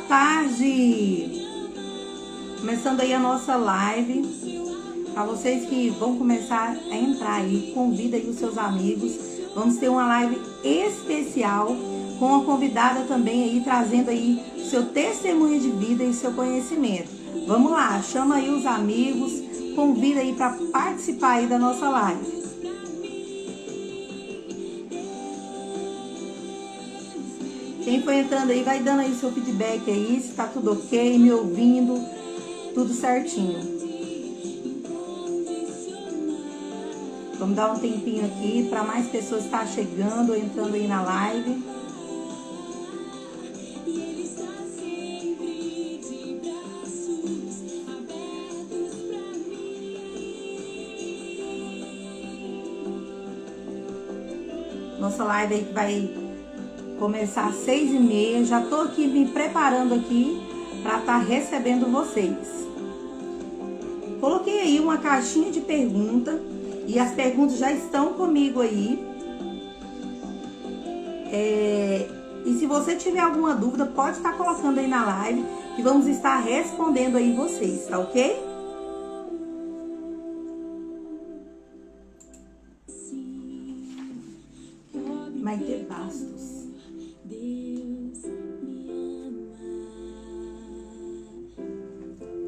tarde! Começando aí a nossa live. Para vocês que vão começar a entrar aí, convida aí os seus amigos. Vamos ter uma live especial com a convidada também aí, trazendo aí seu testemunho de vida e seu conhecimento. Vamos lá, chama aí os amigos, convida aí para participar aí da nossa live. Quem foi entrando aí, vai dando aí seu feedback aí, se tá tudo ok, me ouvindo, tudo certinho. Vamos dar um tempinho aqui para mais pessoas estar chegando, entrando aí na live. Nossa live aí vai começar às 6h30. Já tô aqui me preparando aqui para estar recebendo vocês. Coloquei aí uma caixinha de pergunta e as perguntas já estão comigo aí. E se você tiver alguma dúvida, pode estar colocando aí na live que vamos estar respondendo aí vocês, tá ok? Maite Bastos.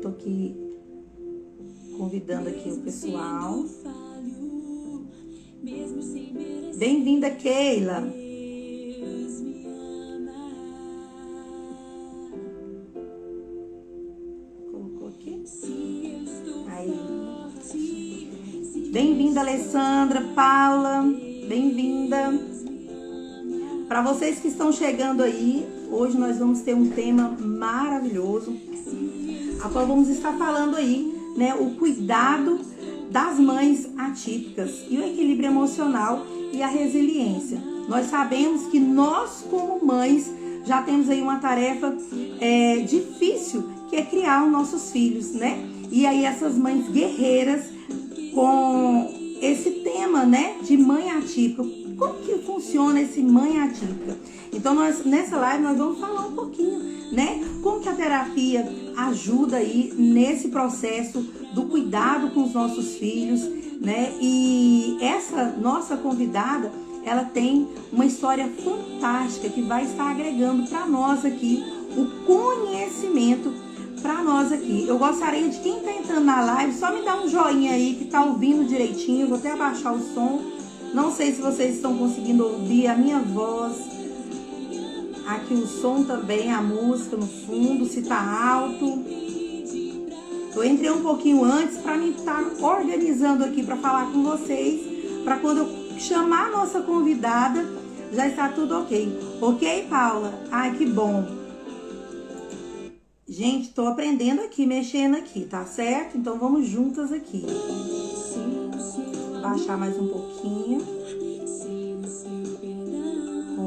Tô aqui convidando aqui o pessoal. Bem-vinda, Keila. Colocou aqui? Aí. Bem-vinda, Alessandra, Paula. Bem-vinda. Para vocês que estão chegando aí, hoje nós vamos ter um tema maravilhoso, a qual vamos estar falando aí, né, o cuidado das mães atípicas e o equilíbrio emocional e a resiliência. Nós sabemos que nós, como mães, já temos aí uma tarefa difícil, que é criar os nossos filhos, né? E aí essas mães guerreiras com esse tema, né, de mãe atípica. Como que funciona esse mãe atípica? Então, nessa live nós vamos falar um pouquinho, né? Como que a terapia ajuda aí nesse processo do cuidado com os nossos filhos, né? E essa nossa convidada, ela tem uma história fantástica que vai estar agregando para nós aqui o conhecimento para nós aqui. Eu gostaria de quem está entrando na live, só me dá um joinha aí que tá ouvindo direitinho. Eu vou até abaixar o som. Não sei se vocês estão conseguindo ouvir a minha voz. Aqui o som também, a música no fundo, se tá alto. Eu entrei um pouquinho antes para mim estar organizando aqui para falar com vocês, para quando eu chamar a nossa convidada, já está tudo ok. Ok, Paula? Ai, que bom. Gente, tô aprendendo aqui, mexendo aqui, tá certo? Então vamos juntas aqui. Baixar mais um pouquinho.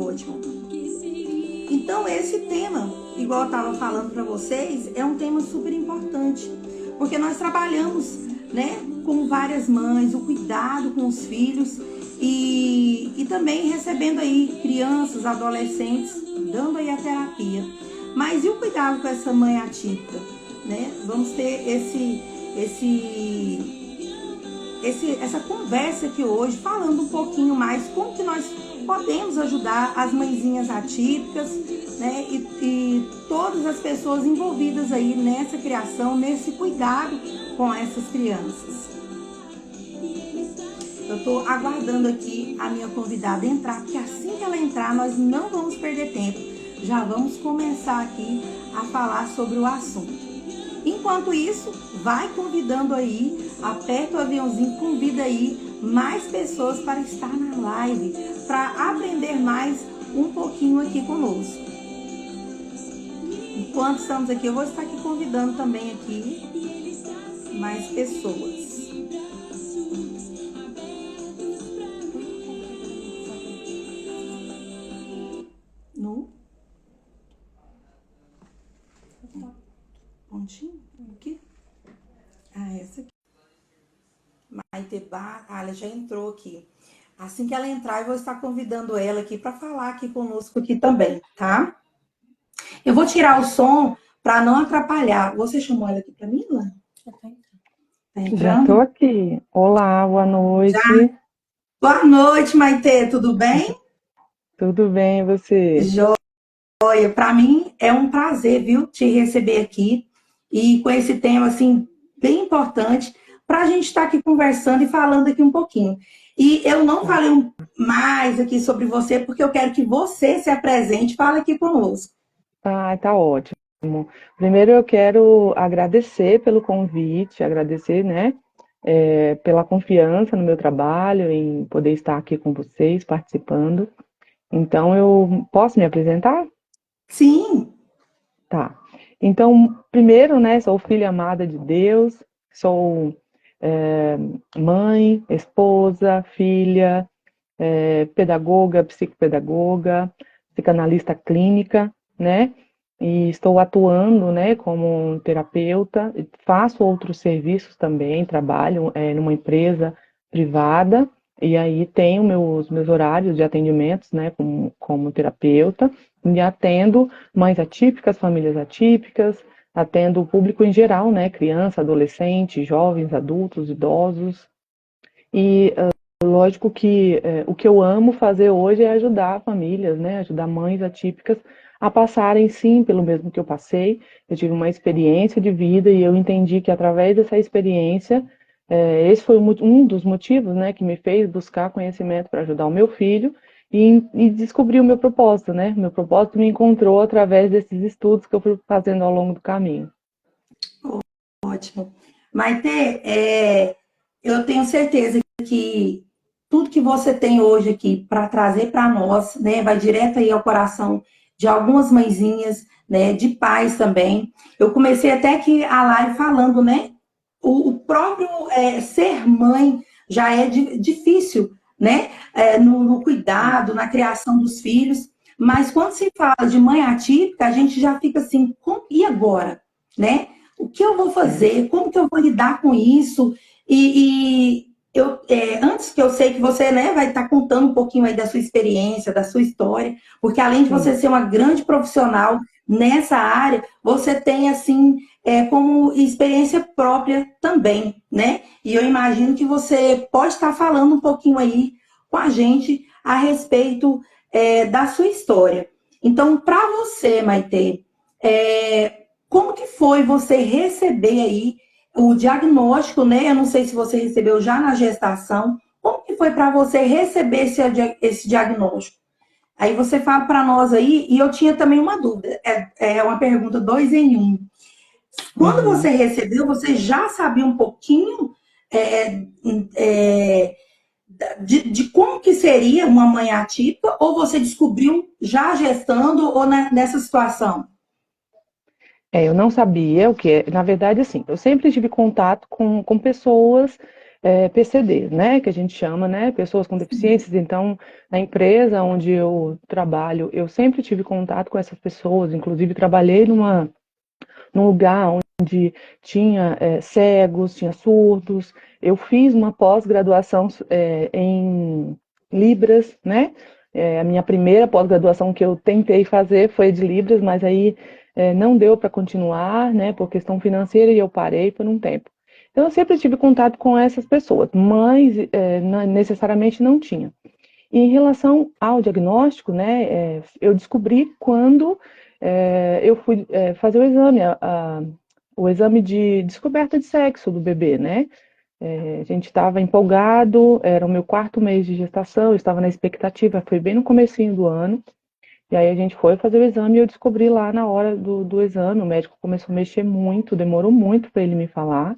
Ótimo. Então esse tema, igual eu tava falando para vocês, é um tema super importante, porque nós trabalhamos, né, com várias mães, o cuidado com os filhos e também recebendo aí crianças, adolescentes, dando aí a terapia. Mas e o cuidado com essa mãe atípica, né? Vamos ter essa conversa aqui hoje, falando um pouquinho mais como que nós podemos ajudar as mãezinhas atípicas, né? E todas as pessoas envolvidas aí nessa criação, nesse cuidado com essas crianças. Eu tô aguardando aqui a minha convidada entrar, porque assim que ela entrar, nós não vamos perder tempo. Já vamos começar aqui a falar sobre o assunto. Enquanto isso, vai convidando aí, aperta o aviãozinho, convida aí mais pessoas para estar na live, para aprender mais um pouquinho aqui conosco. Enquanto estamos aqui, eu vou estar aqui convidando também aqui mais pessoas. Pontinho? Aqui? Ah, essa aqui. Maite Bastos, ela já entrou aqui. Assim que ela entrar, eu vou estar convidando ela aqui para falar aqui conosco aqui também, tá? Eu vou tirar o som para não atrapalhar. Você chamou ela aqui para mim, Lan? Tá Já estou entrando? aqui. Olá, boa noite. Boa noite, Maitê, tudo bem? Tudo bem, e você? Joia, para mim é um prazer, viu, te receber aqui e com esse tema assim bem importante para a gente estar aqui conversando e falando aqui um pouquinho. E eu não Ah, falei mais aqui sobre você porque eu quero que você se apresente, e fale aqui conosco. tá ótimo. Primeiro eu quero agradecer pelo convite, agradecer, né, pela confiança no meu trabalho, em poder estar aqui com vocês, participando. Então, eu posso me apresentar? Sim, Tá. Então, primeiro, né, sou filha amada de Deus, sou é, mãe, esposa, filha, pedagoga, psicopedagoga, psicanalista clínica, né? E estou atuando, né, como um terapeuta, faço outros serviços também, trabalho numa empresa privada, e aí tenho meus horários de atendimentos, né, como terapeuta, e atendo mães atípicas, famílias atípicas, atendo o público em geral, né, criança, adolescente, jovens, adultos, idosos, e lógico que o que eu amo fazer hoje é ajudar famílias, né? Ajudar mães atípicas a passarem sim pelo mesmo que eu passei. Eu tive uma experiência de vida e eu entendi que através dessa experiência, esse foi um dos motivos, né, que me fez buscar conhecimento para ajudar o meu filho e descobrir o meu propósito, né? Meu propósito me encontrou através desses estudos que eu fui fazendo ao longo do caminho. ótimo. Maitê, eu tenho certeza que tudo que você tem hoje aqui para trazer para nós, né, vai direto aí ao coração de algumas mãezinhas, né, de pais também. Eu comecei até aqui a live falando, né, o próprio ser mãe já é difícil, né, no cuidado, na criação dos filhos. Mas quando se fala de mãe atípica, a gente já fica assim, e agora, né? O que eu vou É, fazer? Como que eu vou lidar com isso? E eu, antes que eu sei que você, né, vai estar contando um pouquinho aí da sua experiência, da sua história, porque além de você sim. ser uma grande profissional nessa área, você tem assim como experiência própria também, né? E eu imagino que você pode estar falando um pouquinho aí com a gente a respeito da sua história. Então, para você, Maite, como que foi você receber aí o diagnóstico, né? Eu não sei se você recebeu já na gestação. Como que foi para você receber esse diagnóstico? Aí você fala para nós aí, e eu tinha também uma dúvida, é uma pergunta dois em um. Quando você Uhum. recebeu, você já sabia um pouquinho é, é, de como que seria uma mãe atípica, ou você descobriu já gestando ou nessa situação? Eu não sabia o que é. Na verdade, assim, eu sempre tive contato com pessoas PCD, né? Que a gente chama, né? Pessoas com deficiências. Então, na empresa onde eu trabalho, eu sempre tive contato com essas pessoas. Inclusive, trabalhei num lugar onde tinha cegos, tinha surdos. Eu fiz uma pós-graduação em Libras, né? A minha primeira pós-graduação que eu tentei fazer foi de Libras, mas aí não deu para continuar, né? Por questão financeira e eu parei por um tempo. Então, eu sempre tive contato com essas pessoas, mas necessariamente não tinha. E em relação ao diagnóstico, né, eu descobri quando eu fui fazer o exame, o exame de descoberta de sexo do bebê, né? A gente estava empolgado, era o meu quarto mês de gestação, eu estava na expectativa, foi bem no comecinho do ano, e aí a gente foi fazer o exame e eu descobri lá na hora do exame, o médico começou a mexer muito, demorou muito para ele me falar,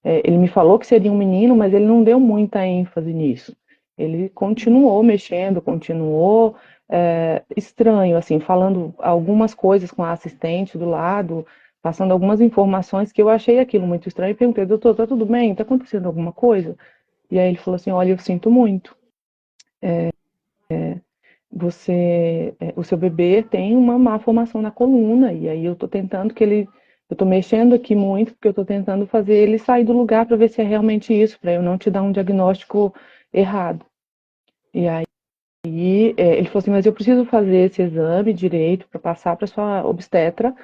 ele me falou que seria um menino, mas ele não deu muita ênfase nisso. Ele continuou mexendo, continuou estranho, assim, falando algumas coisas com a assistente do lado, passando algumas informações que eu achei aquilo muito estranho e perguntei, doutor, tá tudo bem? Tá acontecendo alguma coisa? E aí ele falou assim, olha, eu sinto muito. O seu bebê tem uma má formação na coluna, e aí eu tô tentando eu tô mexendo aqui muito, porque eu tô tentando fazer ele sair do lugar para ver se é realmente isso, para eu não te dar um diagnóstico errado. E aí ele falou assim, mas eu preciso fazer esse exame direito para passar para sua obstetra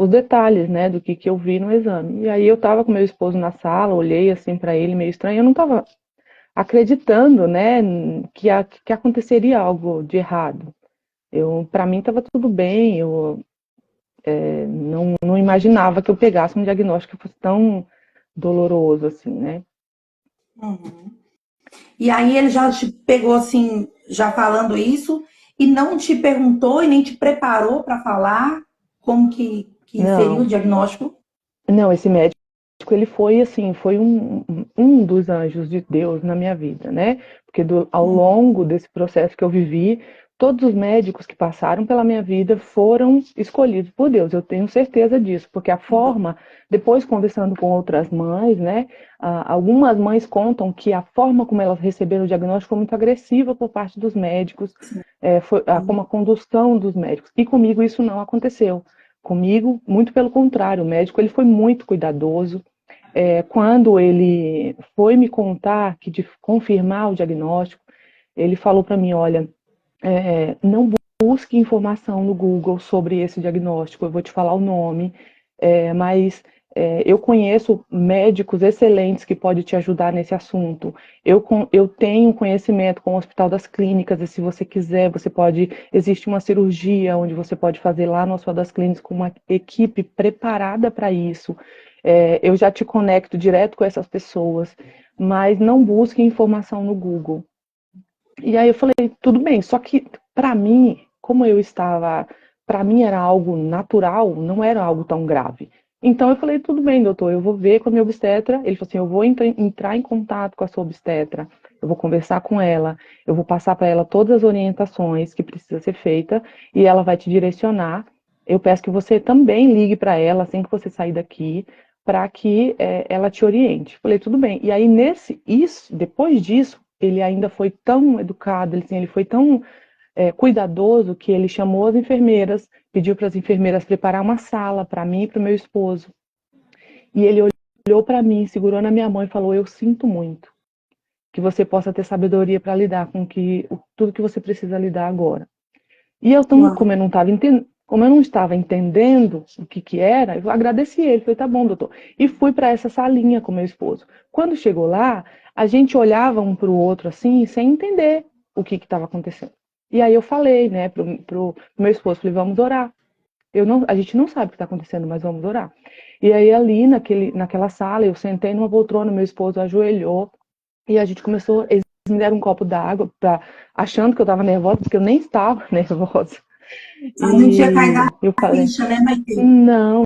os detalhes, né, do que eu vi no exame. E aí eu estava com meu esposo na sala, olhei assim para ele meio estranho, eu não estava acreditando, né, que aconteceria algo de errado. Para mim estava tudo bem, eu não imaginava que eu pegasse um diagnóstico que fosse tão doloroso assim, né? Uhum. E aí ele já te pegou assim, já falando isso, e não te perguntou e nem te preparou para falar como que seria o Não, diagnóstico? não, esse médico, ele foi assim, foi um dos anjos de Deus na minha vida, né? Porque ao longo desse processo que eu vivi, todos os médicos que passaram pela minha vida foram escolhidos por Deus. Eu tenho certeza disso, porque a forma, depois conversando com outras mães, né? Algumas mães contam que a forma como elas receberam o diagnóstico foi muito agressiva por parte dos médicos, foi como a condução dos médicos. E comigo isso não aconteceu. Comigo, muito pelo contrário, o médico ele foi muito cuidadoso. Quando ele foi me contar de confirmar o diagnóstico, ele falou para mim, olha, não busque informação no Google sobre esse diagnóstico, eu vou te falar o nome, mas eu conheço médicos excelentes que podem te ajudar nesse assunto. Eu tenho conhecimento com o Hospital das Clínicas, e se você quiser, você pode. Existe uma cirurgia onde você pode fazer lá no Hospital das Clínicas com uma equipe preparada para isso. Eu já te conecto direto com essas pessoas, mas não busque informação no Google. E aí eu falei, tudo bem, só que para mim, como eu estava, para mim era algo natural, não era algo tão grave. Então eu falei, tudo bem, doutor, eu vou ver com a minha obstetra. Ele falou assim, eu vou entrar em contato com a sua obstetra, eu vou conversar com ela, eu vou passar para ela todas as orientações que precisa ser feita e ela vai te direcionar. Eu peço que você também ligue para ela assim que você sair daqui, para que ela te oriente. Falei, tudo bem. E aí depois disso, ele ainda foi tão educado, ele foi tão cuidadoso que ele chamou as enfermeiras, pediu para as enfermeiras preparar uma sala para mim e para o meu esposo. E ele olhou para mim, segurou na minha mão e falou: eu sinto muito que você possa ter sabedoria para lidar com tudo que você precisa lidar agora. E eu, Uau. como eu não estava entendendo o que era, eu agradeci ele, falei, tá bom, doutor. E fui para essa salinha com meu esposo. Quando chegou lá, a gente olhava um para o outro assim, sem entender o que estava acontecendo. E aí eu falei, né, pro meu esposo, falei, vamos orar. A gente não sabe o que está acontecendo, mas vamos orar. E aí ali, naquela sala, eu sentei numa poltrona, meu esposo ajoelhou, e a gente começou, eles me deram um copo d'água, achando que eu estava nervosa, porque eu nem estava nervosa. Aí não tinha caído E eu a falei, ficha, né, Maite? não,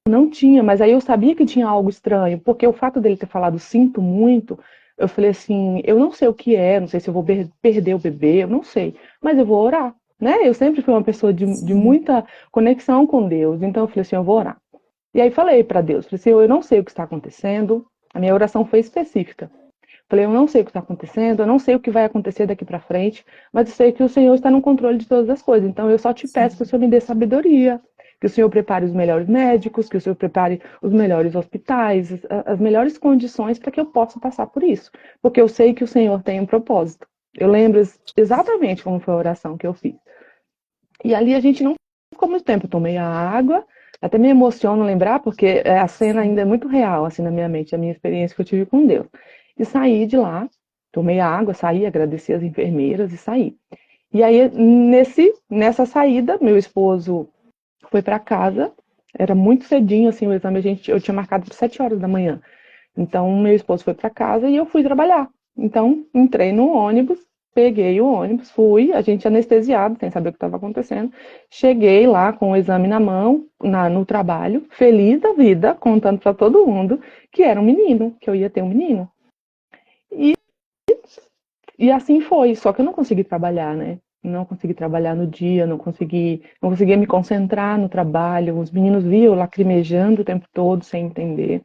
não tinha, mas aí eu sabia que tinha algo estranho, porque o fato dele ter falado sinto muito, eu falei assim, eu não sei o que é, não sei se eu vou perder o bebê, eu não sei, mas eu vou orar, né? Eu sempre fui uma pessoa de Sim. muita conexão com Deus, então eu falei assim, eu vou orar. E aí falei para Deus, falei assim, eu não sei o que está acontecendo, a minha oração foi específica. Falei, eu não sei o que está acontecendo, eu não sei o que vai acontecer daqui para frente, mas eu sei que o Senhor está no controle de todas as coisas. Então eu só te peço que o Senhor me dê sabedoria, que o Senhor prepare os melhores médicos, que o Senhor prepare os melhores hospitais, as melhores condições para que eu possa passar por isso. Porque eu sei que o Senhor tem um propósito. Eu lembro exatamente como foi a oração que eu fiz. E ali a gente não ficou muito tempo. Eu tomei a água, até me emociono lembrar, porque a cena ainda é muito real, assim, na minha mente, a minha experiência que eu tive com Deus. E saí de lá, tomei a água, saí, agradeci as enfermeiras e saí. E aí, nessa saída, meu esposo foi para casa, era muito cedinho, assim, o exame eu tinha marcado para 7 horas da manhã. Então, meu esposo foi para casa e eu fui trabalhar. Então, entrei no ônibus, peguei o ônibus, fui, a gente anestesiado, sem saber o que estava acontecendo. Cheguei lá com o exame na mão, no trabalho, feliz da vida, contando para todo mundo que era um menino, que eu ia ter um menino. E, e assim foi, só que eu não consegui trabalhar, né? Não consegui trabalhar no dia, não conseguia me concentrar no trabalho. Os meninos viam lacrimejando o tempo todo, sem entender.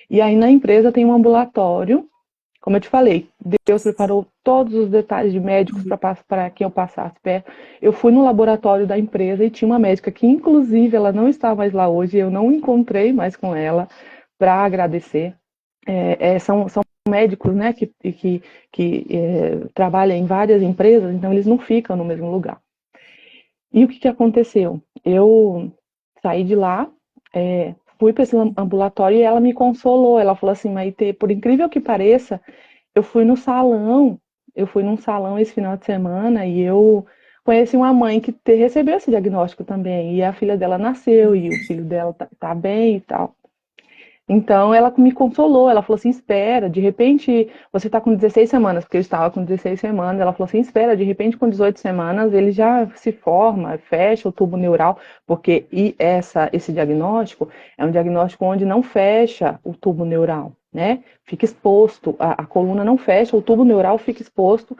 E aí na empresa tem um ambulatório, como eu te falei, Deus preparou todos os detalhes de médicos para que eu passasse perto. Eu fui no laboratório da empresa e tinha uma médica que, inclusive, ela não está mais lá hoje, eu não encontrei mais com ela para agradecer. São médicos, né, que trabalham em várias empresas, então eles não ficam no mesmo lugar. E o que aconteceu? Eu saí de lá, fui para esse ambulatório e ela me consolou. Ela falou assim, Maite, por incrível que pareça, eu fui no salão, eu fui num salão esse final de semana e eu conheci uma mãe que recebeu esse diagnóstico também. E a filha dela nasceu e o filho dela tá bem e tal. Então ela me consolou, ela falou assim, espera, de repente você está com 16 semanas, porque eu estava com 16 semanas, ela falou assim, espera, de repente com 18 semanas ele já se forma, fecha o tubo neural, porque esse diagnóstico é um diagnóstico onde não fecha o tubo neural, né? Fica exposto, a coluna não fecha, o tubo neural fica exposto,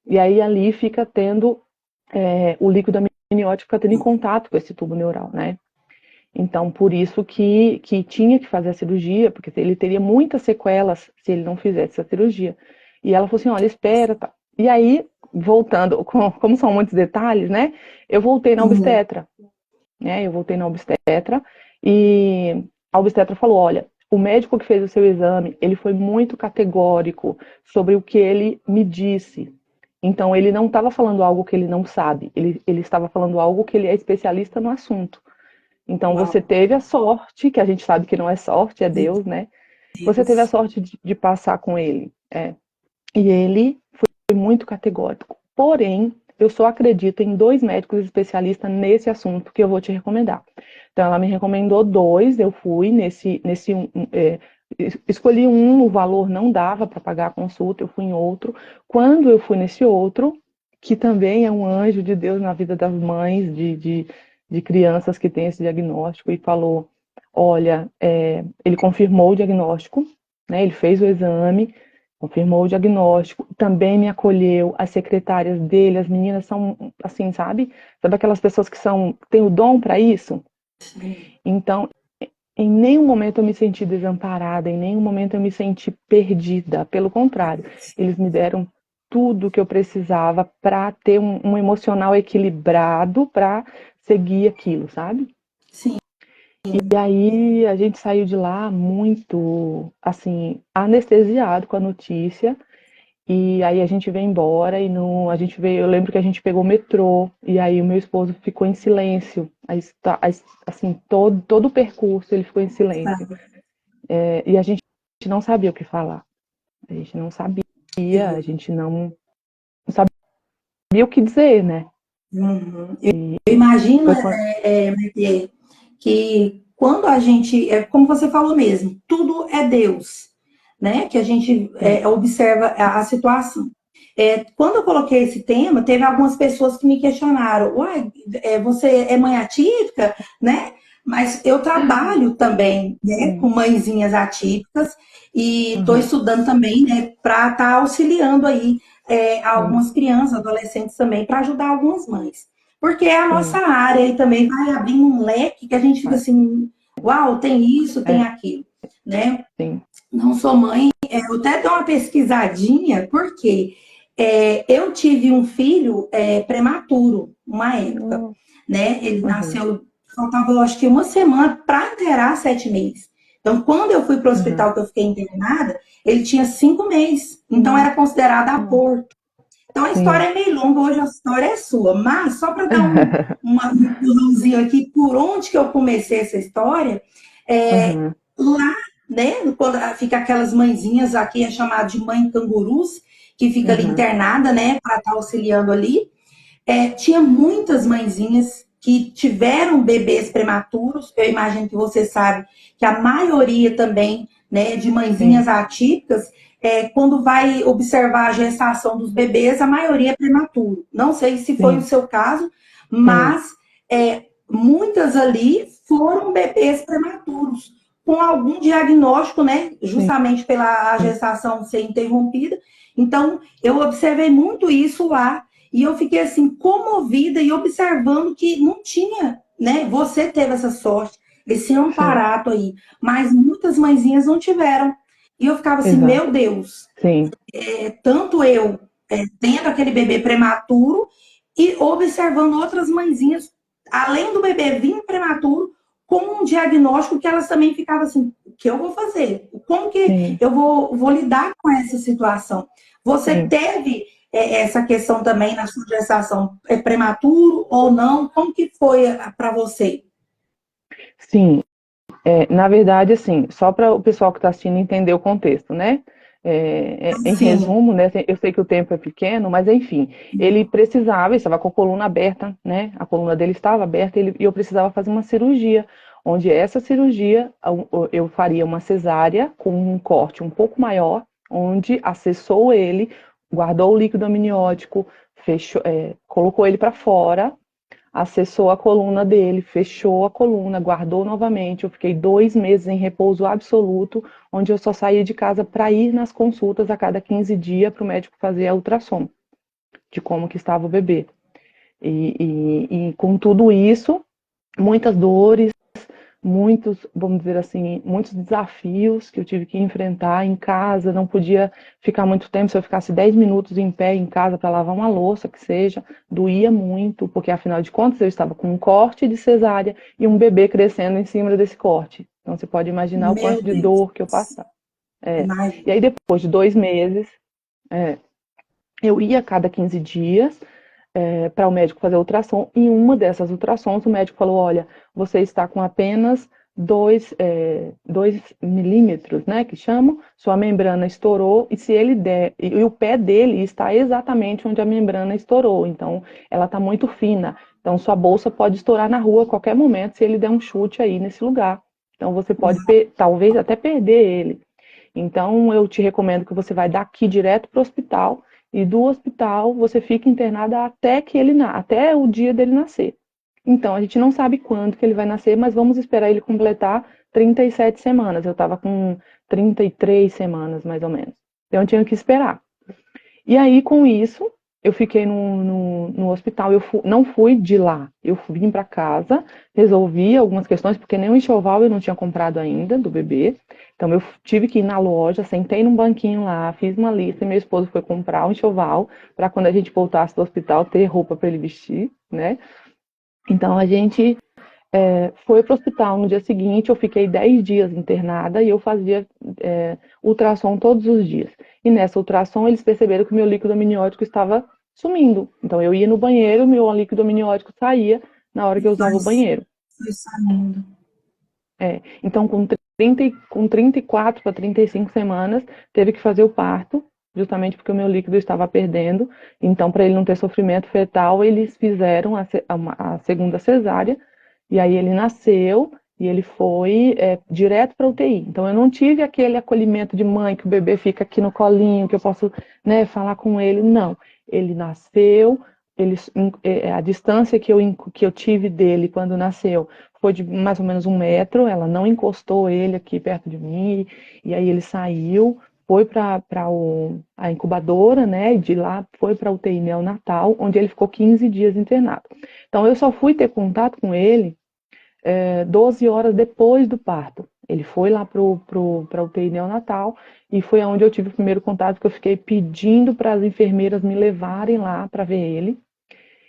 e aí ali fica tendo, o líquido amniótico fica tendo em contato com esse tubo neural, né? Então, por isso que tinha que fazer a cirurgia, porque ele teria muitas sequelas se ele não fizesse a cirurgia. E ela falou assim, olha, espera, tá. E aí, voltando, como são muitos detalhes, né? Eu voltei na obstetra, né? Eu voltei na obstetra e a obstetra falou, olha, o médico que fez o seu exame, ele foi muito categórico sobre o que ele me disse. Então, ele não estava falando algo que ele não sabe, ele estava falando algo que ele é especialista no assunto. Então, você teve a sorte, que a gente sabe que não é sorte, é Deus, né? Você teve a sorte de passar com ele. E ele foi muito categórico. Porém, eu só acredito em 2 médicos especialistas nesse assunto que eu vou te recomendar. Então, ela me recomendou 2, eu fui escolhi um, o valor não dava para pagar a consulta, eu fui em outro. Quando eu fui nesse outro, que também é um anjo de Deus na vida das mães de crianças que têm esse diagnóstico, e falou, olha, ele confirmou o diagnóstico, né, ele fez o exame, confirmou o diagnóstico, também me acolheu, as secretárias dele, as meninas são assim, sabe? Sabe aquelas pessoas que têm o dom para isso? Então, em nenhum momento eu me senti desamparada, em nenhum momento eu me senti perdida. Pelo contrário, eles me deram tudo que eu precisava para ter um emocional equilibrado para seguir aquilo, sabe? Sim. E aí a gente saiu de lá muito, assim, anestesiado com a notícia. E aí a gente veio embora e a gente veio, eu lembro que a gente pegou o metrô e aí o meu esposo ficou em silêncio. Assim, todo o percurso ele ficou em silêncio. E a gente não sabia o que falar. A gente não sabia, a gente não sabia o que dizer, né? Uhum. Eu imagino, Foi quando... Maite, que quando a gente, como você falou mesmo, tudo é Deus, né? Que a gente observa a situação. Quando eu coloquei esse tema, teve algumas pessoas que me questionaram, uai, você é mãe atípica, né? Mas eu trabalho também, né, com mãezinhas atípicas e estou estudando também, né, para estar auxiliando aí algumas crianças, adolescentes também, para ajudar algumas mães. Porque é a nossa área e também vai abrir um leque que a gente fica assim, uau, tem isso, tem aquilo, né? Sim. Não sou mãe, eu até dou uma pesquisadinha, porque eu tive um filho prematuro, uma época, né? Ele nasceu, faltava, eu acho que uma semana para inteirar 7 meses. Então, quando eu fui para o hospital que eu fiquei internada, ele tinha 5 meses. Então, era considerado aborto. Então, a história é meio longa, hoje a história é sua. Mas, só para dar um empurrãozinho aqui, por onde que eu comecei essa história, lá, né, quando fica aquelas mãezinhas, aqui é chamado de mãe cangurus, que fica ali internada, né, para estar auxiliando ali. Tinha muitas mãezinhas que tiveram bebês prematuros. Eu imagino que você sabe que a maioria também, né, de mãezinhas atípicas, quando vai observar a gestação dos bebês, a maioria é prematuro. Não sei se foi o seu caso, mas muitas ali foram bebês prematuros, com algum diagnóstico, né, justamente pela gestação ser interrompida. Então, eu observei muito isso lá. E eu fiquei assim, comovida e observando que não tinha, né? Você teve essa sorte, esse amparato aí, mas muitas mãezinhas não tiveram. E eu ficava assim, Exato. meu Deus, Sim. tanto eu tendo aquele bebê prematuro e observando outras mãezinhas, além do bebê vir prematuro, com um diagnóstico que elas também ficavam assim, o que eu vou fazer? Como que sim, eu vou lidar com essa situação? Você sim. teve essa questão também na sua gestação, é prematuro ou não? Como que foi para você? Sim, na verdade, assim, só para o pessoal que está assistindo entender o contexto, né? Em Sim, resumo, né? Eu sei que o tempo é pequeno, mas enfim, ele estava com a coluna aberta, né? A coluna dele estava aberta e eu precisava fazer uma cirurgia, onde essa cirurgia eu faria uma cesárea com um corte um pouco maior, onde acessou ele, guardou o líquido amniótico, fechou, colocou ele para fora, acessou a coluna dele, fechou a coluna, guardou novamente. Eu fiquei 2 meses em repouso absoluto, onde eu só saía de casa para ir nas consultas a cada 15 dias para o médico fazer a ultrassom de como que estava o bebê. E com tudo isso, muitas dores, muitos, vamos dizer assim, muitos desafios que eu tive que enfrentar em casa, não podia ficar muito tempo, se eu ficasse 10 minutos em pé em casa para lavar uma louça, que seja, doía muito, porque afinal de contas eu estava com um corte de cesárea e um bebê crescendo em cima desse corte. Então você pode imaginar o meu quanto de Deus. dor que eu passava. É. E Imagina. aí depois de 2 meses, é, eu ia a cada 15 dias para o médico fazer a ultrassom. E em uma dessas ultrassons, o médico falou: olha, você está com apenas 2 milímetros, né, que chamam, sua membrana estourou, e se ele der, e o pé dele está exatamente onde a membrana estourou, então ela está muito fina. Então, sua bolsa pode estourar na rua a qualquer momento se ele der um chute aí nesse lugar. Então, você pode talvez até perder ele. Então, eu te recomendo que você vai daqui direto para o hospital e do hospital você fica internada até o dia dele nascer. Então, a gente não sabe quando que ele vai nascer, mas vamos esperar ele completar 37 semanas. Eu estava com 33 semanas, mais ou menos. Então, eu tinha que esperar. E aí, com isso, eu fiquei no hospital. Não fui de lá. Eu vim para casa, resolvi algumas questões, porque nem o enxoval eu não tinha comprado ainda do bebê. Então, eu tive que ir na loja, sentei num banquinho lá, fiz uma lista e meu esposo foi comprar o enxoval para quando a gente voltasse do hospital ter roupa para ele vestir, né? Então, a gente foi para o hospital no dia seguinte, eu fiquei 10 dias internada e eu fazia ultrassom todos os dias. E nessa ultrassom eles perceberam que o meu líquido amniótico estava sumindo. Então eu ia no banheiro, meu líquido amniótico saía na hora que eu usava Foi, o banheiro. foi saindo. Então com 34 para 35 semanas teve que fazer o parto, justamente porque o meu líquido estava perdendo. Então para ele não ter sofrimento fetal, eles fizeram a segunda cesárea e aí ele nasceu e ele foi direto para UTI. Então eu não tive aquele acolhimento de mãe que o bebê fica aqui no colinho, que eu posso, né, falar com ele. Não, ele nasceu, a distância que eu tive dele quando nasceu foi de mais ou menos 1 metro. Ela não encostou ele aqui perto de mim e aí ele saiu. Foi para a incubadora, né? E de lá foi para a UTI neonatal, onde ele ficou 15 dias internado. Então, eu só fui ter contato com ele 12 horas depois do parto. Ele foi lá para a UTI neonatal e foi onde eu tive o primeiro contato, que eu fiquei pedindo para as enfermeiras me levarem lá para ver ele.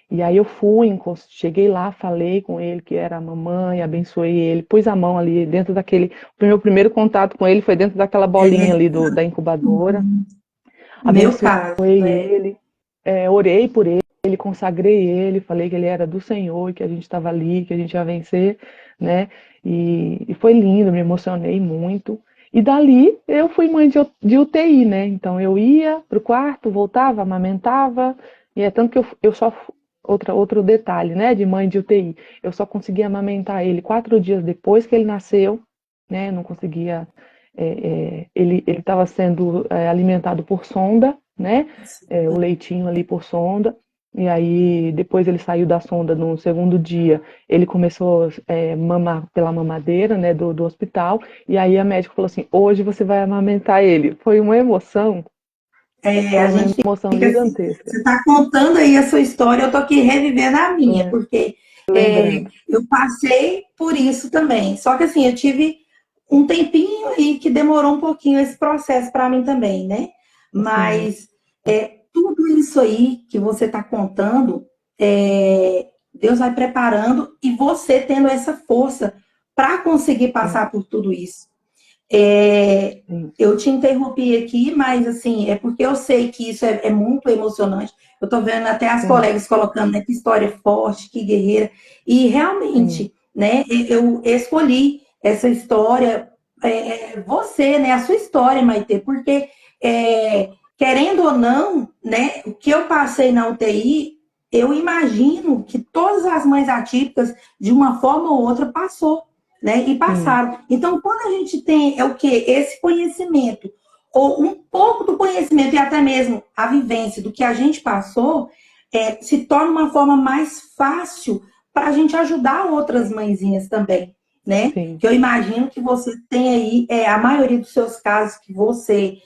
E aí eu fui, cheguei lá, falei com ele que era a mamãe, abençoei ele, pus a mão ali dentro daquele. O meu primeiro contato com ele foi dentro daquela bolinha ali da incubadora. Meu Abençoei caso, ele, orei por ele, consagrei ele, falei que ele era do Senhor, que a gente estava ali, que a gente ia vencer, né? E foi lindo, me emocionei muito. E dali eu fui mãe de UTI, né? Então eu ia pro quarto, voltava, amamentava, e é tanto que eu só. Outro detalhe, né, de mãe de UTI. Eu só conseguia amamentar ele 4 dias depois que ele nasceu, né? Não conseguia ele estava sendo alimentado por sonda, né? O leitinho ali por sonda. E aí, depois ele saiu da sonda no segundo dia, ele começou a mamar pela mamadeira, né, do hospital. E aí a médica falou assim: hoje você vai amamentar ele. a Foi uma gente emoção fica assim, gigantesca. você está contando aí a sua história, eu tô aqui revivendo a minha, É, porque lembrando. eu passei por isso também. Só que assim, eu tive um tempinho aí que demorou um pouquinho esse processo para mim também, né? Sim, Mas tudo isso aí que você está contando, Deus vai preparando e você tendo essa força para conseguir sim, passar por tudo isso. É, sim, eu te interrompi aqui, mas assim, é porque eu sei que isso é muito emocionante. Eu tô vendo até as sim, colegas colocando, né, que história forte, que guerreira. E sim, realmente, né, eu escolhi essa história, você, né, a sua história, Maite, porque querendo ou não, né, o que eu passei na UTI, eu imagino que todas as mães atípicas, de uma forma ou outra, passou, né, e sim, passaram. Então, quando a gente tem o que esse conhecimento ou um pouco do conhecimento e até mesmo a vivência do que a gente passou, se torna uma forma mais fácil para a gente ajudar outras mãezinhas também, né? sim, Que eu imagino que você tem aí a maioria dos seus casos que você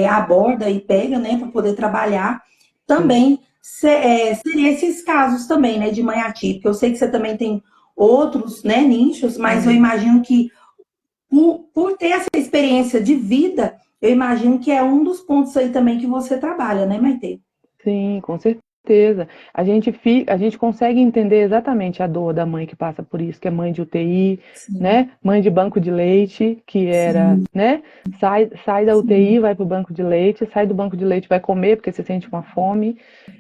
aborda e pega, né, para poder trabalhar, sim, também seria esses casos também, né, de mãe atípica. Eu sei que você também tem outros, né, nichos, mas eu sim. imagino que por ter essa experiência de vida, eu imagino que é um dos pontos aí também que você trabalha, né, Maite? Sim, com certeza. A gente consegue entender exatamente a dor da mãe que passa por isso, que é mãe de UTI, Sim, né? Mãe de banco de leite, que era, sim, né? Sai da UTI, sim. vai para o banco de leite, sai do banco de leite, vai comer porque se sente com fome.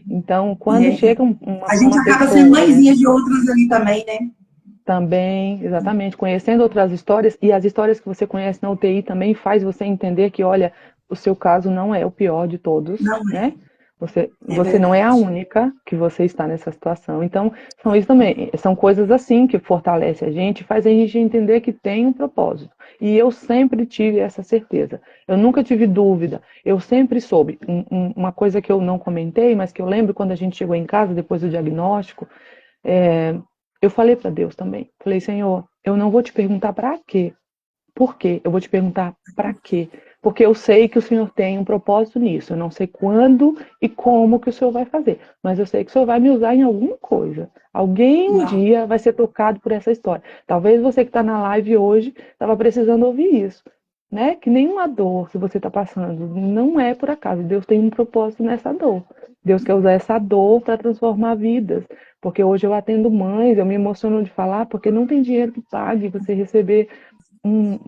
Então, quando É. chega A gente uma acaba sendo pessoa, né? mãezinha de outras ali também, né? Também, exatamente, conhecendo outras histórias, e as histórias que você conhece na UTI também faz você entender que, olha, o seu caso não é o pior de todos, Não né? é Você não é a verdade. única que você está nessa situação. Então, são isso também, são coisas assim que fortalece a gente, faz a gente entender que tem um propósito. E eu sempre tive essa certeza. Eu nunca tive dúvida. Eu sempre soube. Uma coisa que eu não comentei, mas que eu lembro quando a gente chegou em casa depois do diagnóstico, é, eu falei para Deus também. Falei, Senhor, eu não vou te perguntar para quê. Por quê? Eu vou te perguntar para quê. Porque eu sei que o Senhor tem um propósito nisso. Eu não sei quando e como que o Senhor vai fazer. Mas eu sei que o Senhor vai me usar em alguma coisa. Alguém um Uau. dia vai ser tocado por essa história. Talvez você que está na live hoje estava precisando ouvir isso. Né? Que nenhuma dor que você está passando não é por acaso. Deus tem um propósito nessa dor. Deus quer usar essa dor para transformar vidas. Porque hoje eu atendo mães, eu me emociono de falar, porque não tem dinheiro que pague você receber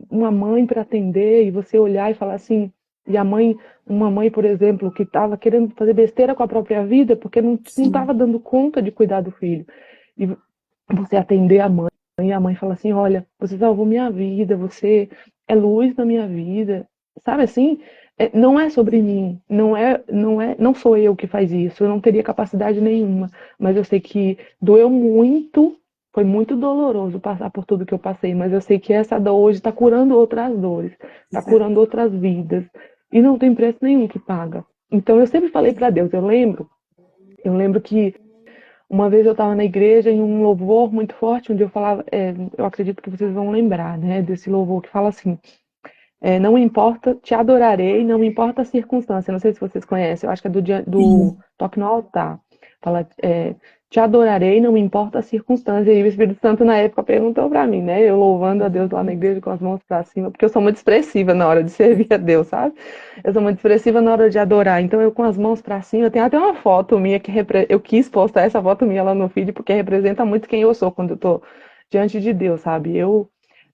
uma mãe para atender e você olhar e falar assim, e a mãe, uma mãe, por exemplo, que estava querendo fazer besteira com a própria vida porque não estava Sim, dando conta de cuidar do filho. E você atender a mãe, e a mãe fala assim, olha, você salvou minha vida, você é luz na minha vida, sabe assim? Não é sobre mim, não sou eu que faz isso, eu não teria capacidade nenhuma, mas eu sei que doeu muito, foi muito doloroso passar por tudo que eu passei, mas eu sei que essa dor hoje está curando outras dores, está curando outras vidas, e não tem preço nenhum que paga. Então eu sempre falei para Deus, eu lembro que uma vez eu estava na igreja em um louvor muito forte, onde eu falava, eu acredito que vocês vão lembrar, né, desse louvor que fala assim, não importa, te adorarei, não importa a circunstância. Não sei se vocês conhecem, eu acho que é do sim. Toque no Altar. Fala, te adorarei, não importa a circunstância. E o Espírito Santo, na época, perguntou para mim, né? Eu louvando a Deus lá na igreja com as mãos para cima, porque eu sou muito expressiva na hora de servir a Deus, sabe? Eu sou muito expressiva na hora de adorar. Então, eu com as mãos para cima, eu tenho até uma foto minha que eu quis postar essa foto minha lá no feed, porque representa muito quem eu sou quando eu tô diante de Deus, sabe? Eu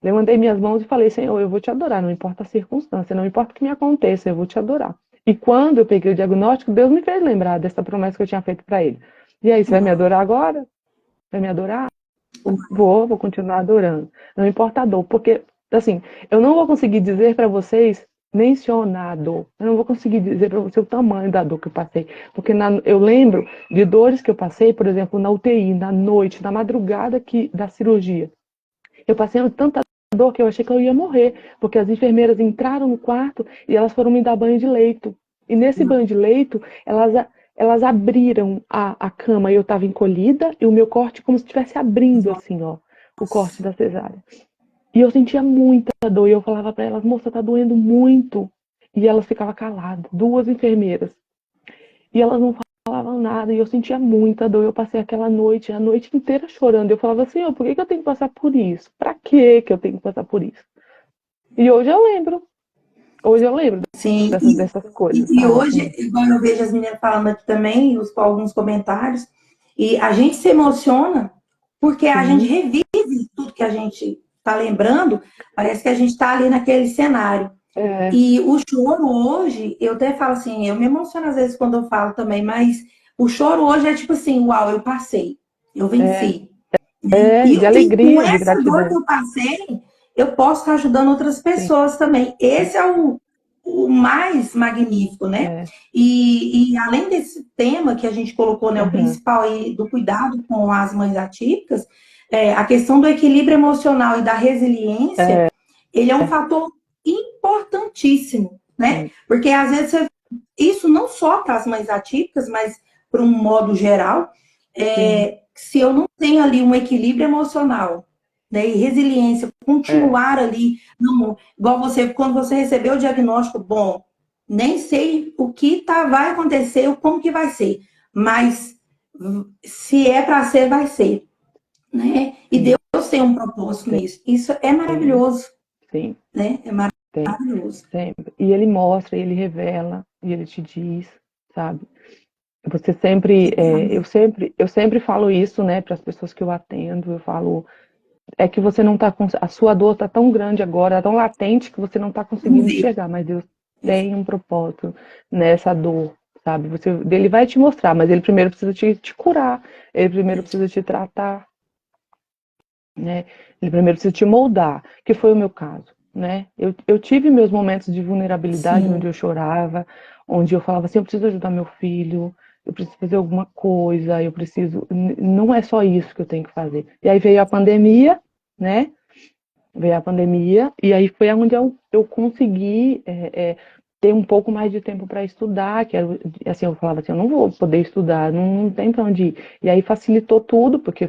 levantei minhas mãos e falei, Senhor, eu vou te adorar, não importa a circunstância, não importa o que me aconteça, eu vou te adorar. E quando eu peguei o diagnóstico, Deus me fez lembrar dessa promessa que eu tinha feito para ele. E aí, você vai me Uau. adorar agora? Vai me adorar? Vou continuar adorando. Não importa a dor, porque, assim, eu não vou conseguir dizer para vocês, mencionar a dor. Eu não vou conseguir dizer para você o tamanho da dor que eu passei. Porque eu lembro de dores que eu passei, por exemplo, na UTI, na noite, na madrugada da cirurgia. Eu passei tanta dor que eu achei que eu ia morrer, porque as enfermeiras entraram no quarto e elas foram me dar banho de leito. E nesse banho de leito, elas abriram a cama e eu estava encolhida e o meu corte como se estivesse abrindo assim, ó, o corte da cesárea. E eu sentia muita dor e eu falava para elas, moça, tá doendo muito. E elas ficavam caladas, duas enfermeiras. E elas não falavam nada, e eu sentia muita dor. Eu passei aquela noite, a noite inteira chorando. Eu falava assim, por que eu tenho que passar por isso? Pra que eu tenho que passar por isso? E hoje eu lembro Sim, dessas coisas, e sabe? hoje, Assim, igual eu vejo as meninas falando aqui também, com alguns comentários, e a gente se emociona porque a gente sim, revive tudo que a gente tá lembrando, parece que a gente está ali naquele cenário. É, E o choro hoje, eu até falo assim, eu me emociono às vezes quando eu falo também, mas o choro hoje é tipo assim, uau, eu passei, eu é, venci. de E com alegria, de essa dor que gratidão. eu passei, eu posso estar ajudando outras Sim, pessoas também. Esse é o mais magnífico, né? é, E além desse tema que a gente colocou, né, o aham, principal aí do cuidado com as mães atípicas, a questão do equilíbrio emocional e da resiliência, é, ele é um fator importantíssimo, né? sim, Porque às vezes isso não só para as mães atípicas, mas para um modo geral, sim, se eu não tenho ali um equilíbrio emocional, né, e resiliência, é, continuar ali, não, igual você, quando você recebeu o diagnóstico, bom, nem sei o que vai acontecer, como que vai ser, mas se é para ser, vai ser, né? E sim, Deus tem um propósito tem, nisso. Isso é tem, maravilhoso, sim, né? É tem, maravilhoso. sempre. E ele mostra, e ele revela, e ele te diz, sabe? Você sempre, eu sempre falo isso, né, para as pessoas que eu atendo, eu falo, é que você não tá com, a sua dor tá tão grande agora, tão latente que você não tá Vamos conseguindo ver. enxergar, mas Deus tem um propósito nessa dor, sabe? Ele vai te mostrar, mas ele primeiro precisa te curar, ele primeiro precisa te tratar, né? Ele primeiro precisa te moldar, que foi o meu caso, né? Eu tive meus momentos de vulnerabilidade onde Sim. eu chorava, onde eu falava assim, eu preciso ajudar meu filho, eu preciso fazer alguma coisa, eu preciso, não é só isso que eu tenho que fazer. E aí veio a pandemia, né? Veio a pandemia, e aí foi onde eu consegui ter um pouco mais de tempo para estudar, que era, assim, eu falava assim, eu não vou poder estudar, não tem para onde ir. E aí facilitou tudo, porque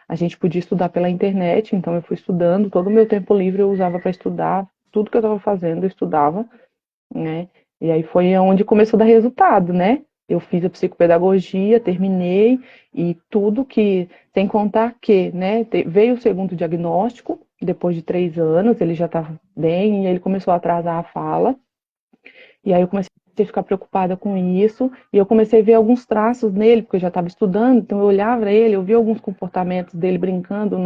a gente podia estudar pela internet, então eu fui estudando, todo o meu tempo livre eu usava para estudar, tudo que eu estava fazendo eu estudava, né? E aí foi onde começou a dar resultado, né? Eu fiz a psicopedagogia, terminei, e tudo que, sem contar que, né, veio o segundo diagnóstico, depois de 3 anos, ele já estava bem, e ele começou a atrasar a fala, e aí eu comecei a ficar preocupada com isso, e eu comecei a ver alguns traços nele, porque eu já estava estudando, então eu olhava ele, eu via alguns comportamentos dele brincando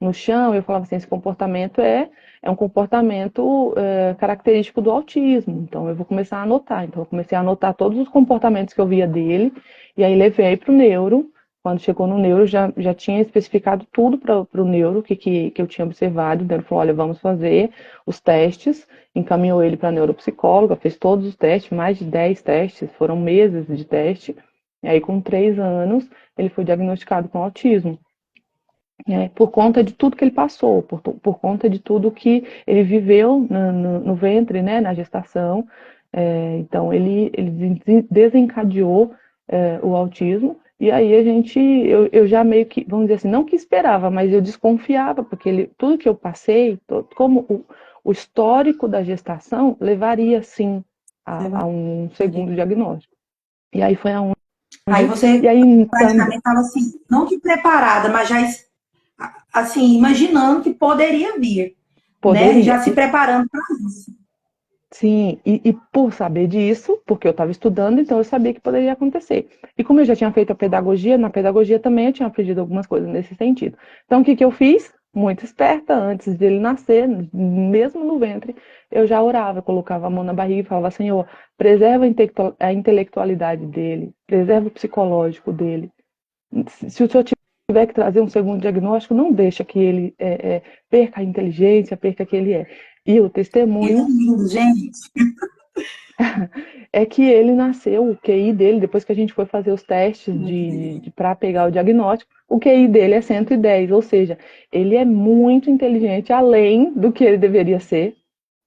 no chão, e eu falava assim, esse comportamento é um comportamento característico do autismo, então eu vou começar a anotar. Então eu comecei a anotar todos os comportamentos que eu via dele, e aí levei para o neuro. Quando chegou no neuro, já tinha especificado tudo para o neuro, que eu tinha observado. Então ele falou, olha, vamos fazer os testes, encaminhou ele para a neuropsicóloga, fez todos os testes, mais de 10 testes, foram meses de teste. E aí, com 3 anos, ele foi diagnosticado com autismo, né, por conta de tudo que ele passou, por conta de tudo que ele viveu no ventre, né, na gestação. Então, ele desencadeou o autismo, e aí eu já meio que, vamos dizer assim, não que esperava, mas eu desconfiava, porque tudo que eu passei, como o histórico da gestação, levaria, sim, a um segundo diagnóstico. E aí foi aonde, Aí e você aí também, praticamente estava assim, não que preparada, mas já assim, imaginando que poderia vir, né? poderia. Já se preparando para isso. Sim, e por saber disso, porque eu estava estudando, então eu sabia que poderia acontecer. E como eu já tinha feito a pedagogia, na pedagogia também eu tinha aprendido algumas coisas nesse sentido. Então, o que que eu fiz? Muito esperta, antes dele nascer, mesmo no ventre, eu já orava, colocava a mão na barriga e falava, Senhor, preserva a intelectualidade dele, preserva o psicológico dele. Se o Senhor tiver que trazer um segundo diagnóstico, não deixa que ele perca a inteligência, perca quem ele é. E o Ele é testemunho lindo, gente. é que ele nasceu, o QI dele, depois que a gente foi fazer os testes para pegar o diagnóstico, o QI dele é 110, ou seja, ele é muito inteligente, além do que ele deveria ser,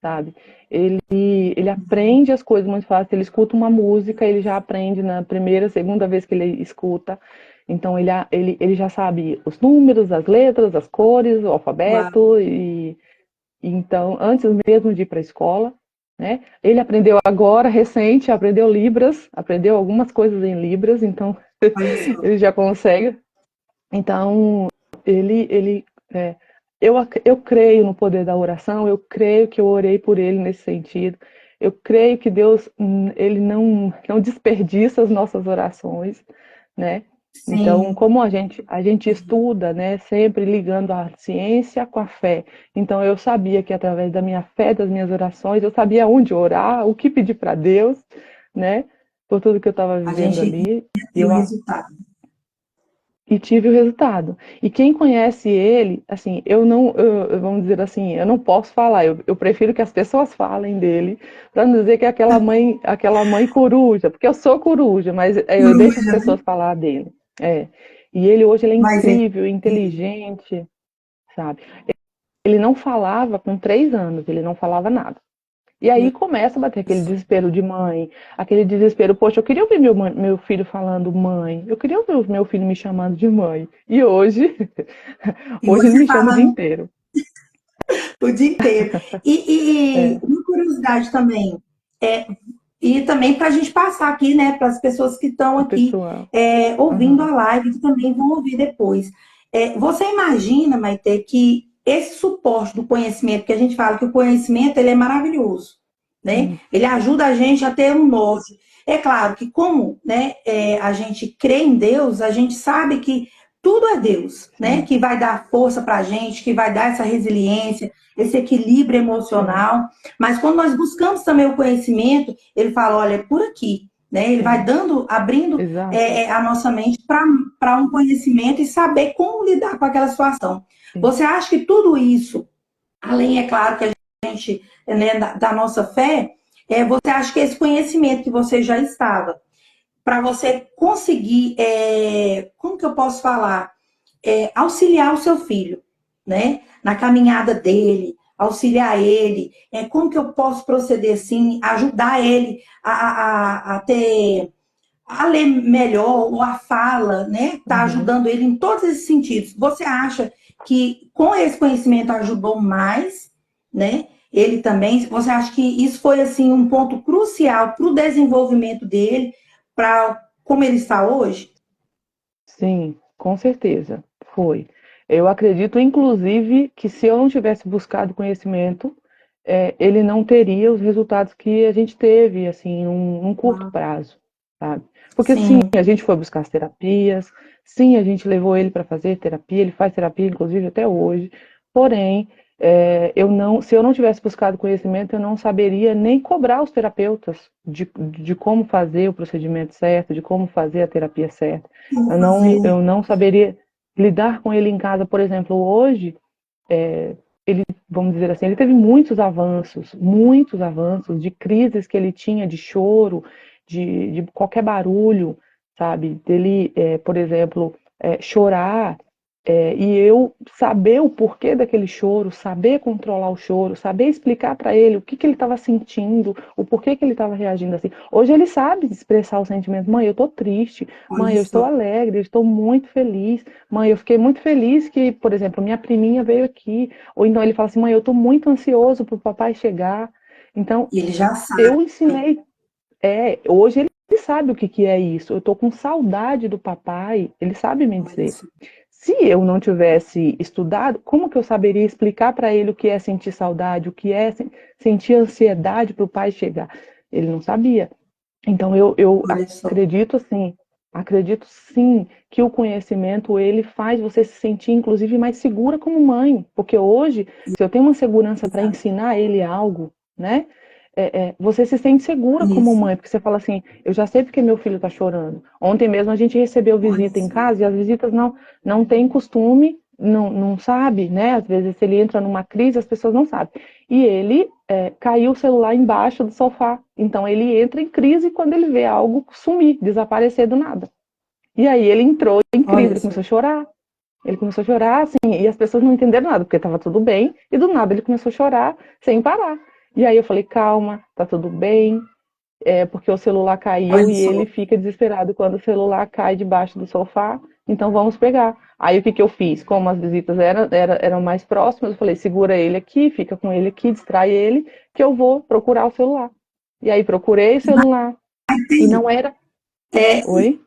sabe? Ele aprende as coisas muito fácil, ele escuta uma música, ele já aprende na primeira, segunda vez que ele escuta, então ele já sabe os números, as letras, as cores, o Uau. alfabeto, e então, antes mesmo de ir para a escola, né? Ele aprendeu agora, recente, aprendeu Libras, aprendeu algumas coisas em Libras, então Olha só. ele já consegue. Então, ele eu creio no poder da oração, eu creio que eu orei por ele nesse sentido. Eu creio que Deus, ele não desperdiça as nossas orações, né? Então, sim. como a gente estuda, né, sempre ligando a ciência com a fé. Então, eu sabia que através da minha fé, das minhas orações, eu sabia onde orar, o que pedir para Deus, né, por tudo que eu estava A vivendo gente ali. E viu eu, o resultado. e tive o resultado. E quem conhece ele, assim, vamos dizer assim, eu não posso falar, eu prefiro que as pessoas falem dele, para não dizer que é aquela mãe coruja, porque eu sou coruja, mas eu deixo as Coruja, né? pessoas falar dele. É. E ele hoje ele é Mas é. incrível, inteligente, sabe? Ele não falava com 3 anos, ele não falava nada. E aí começa a bater aquele desespero de mãe, aquele desespero, poxa, eu queria ouvir meu filho falando mãe, eu queria ouvir o meu filho me chamando de mãe. E hoje, E hoje ele você me chama o fala dia inteiro. o dia inteiro. E É, uma curiosidade também, é, e também para a gente passar aqui, né, para as pessoas que estão o aqui pessoal. ouvindo Aham, a live, que também vão ouvir depois. Você imagina, Maite, que esse suporte do conhecimento, que a gente fala que o conhecimento ele é maravilhoso, né? sim. Ele ajuda a gente a ter um norte. É claro que como, né, a gente crê em Deus, a gente sabe que tudo é Deus, né? Sim, Que vai dar força para a gente, que vai dar essa resiliência, esse equilíbrio sim, emocional. Mas quando nós buscamos também o conhecimento, ele fala, olha, é por aqui, né? Ele vai sim, dando, abrindo exato, a nossa mente para um conhecimento e saber como lidar com aquela situação. sim. Você acha que tudo isso, além, é claro, que a gente, né, da nossa fé, você acha que esse conhecimento que você já estava, para você conseguir, como que eu posso falar? Auxiliar o seu filho, né? Na caminhada dele, auxiliar ele, como que eu posso proceder assim, ajudar ele a ter a ler melhor, ou a fala, né? Tá Uhum. ajudando ele em todos esses sentidos. Você acha que com esse conhecimento ajudou mais, né? Ele também, você acha que isso foi assim um ponto crucial para o desenvolvimento dele, para como ele está hoje? Sim, com certeza, foi. Eu acredito, inclusive, que se eu não tivesse buscado conhecimento, ele não teria os resultados que a gente teve, assim, num curto prazo, sabe? Porque sim, Sim, a gente foi buscar as terapias, sim, a gente levou ele para fazer terapia, ele faz terapia, inclusive, até hoje. Porém, se eu não tivesse buscado conhecimento, eu não saberia nem cobrar os terapeutas de como fazer o procedimento certo, de como fazer a terapia certa. como Eu fazer. não saberia lidar com ele em casa, por exemplo, hoje, ele, vamos dizer assim, ele teve muitos avanços de crises que ele tinha, de choro, de qualquer barulho, sabe? Dele, por exemplo, chorar, e eu saber o porquê daquele choro, saber controlar o choro, saber explicar para ele o que que ele estava sentindo, o porquê que ele estava reagindo assim. Hoje ele sabe expressar o sentimento. Mãe, eu estou triste. Mãe, Olha eu estou só. alegre. Eu estou muito feliz. Mãe, eu fiquei muito feliz que, por exemplo, minha priminha veio aqui. Ou então ele fala assim, mãe, eu estou muito ansioso para o papai chegar. Então, E ele já sabe. eu ensinei. Hoje ele sabe o que que é isso. Eu estou com saudade do papai. Ele sabe me Olha dizer. só. Se eu não tivesse estudado, como que eu saberia explicar para ele o que é sentir saudade, o que é sentir ansiedade para o pai chegar? Ele não sabia. Então eu Olha só. acredito sim que o conhecimento ele faz você se sentir inclusive mais segura como mãe, porque hoje, se eu tenho uma segurança para Exato. ensinar ele algo, né? Você se sente segura como Isso. mãe, porque você fala assim, eu já sei porque meu filho está chorando. Ontem mesmo a gente recebeu Olha visita em só. casa e as visitas não têm costume, não sabe, né? Às vezes se ele entra numa crise, as pessoas não sabem. E ele caiu o celular embaixo do sofá. Então ele entra em crise quando ele vê algo sumir, desaparecer do nada. E aí ele entrou em crise, Olha ele só. começou a chorar. Ele começou a chorar, assim, e as pessoas não entenderam nada, porque estava tudo bem, e do nada ele começou a chorar sem parar. E aí eu falei, calma, tá tudo bem, porque o celular caiu Olha e ele só. fica desesperado quando o celular cai debaixo do sofá, então vamos pegar. Aí o que que eu fiz? Como as visitas eram mais próximas, eu falei, segura ele aqui, fica com ele aqui, distrai ele, que eu vou procurar o celular. E aí procurei o celular, e não era. É, Oi?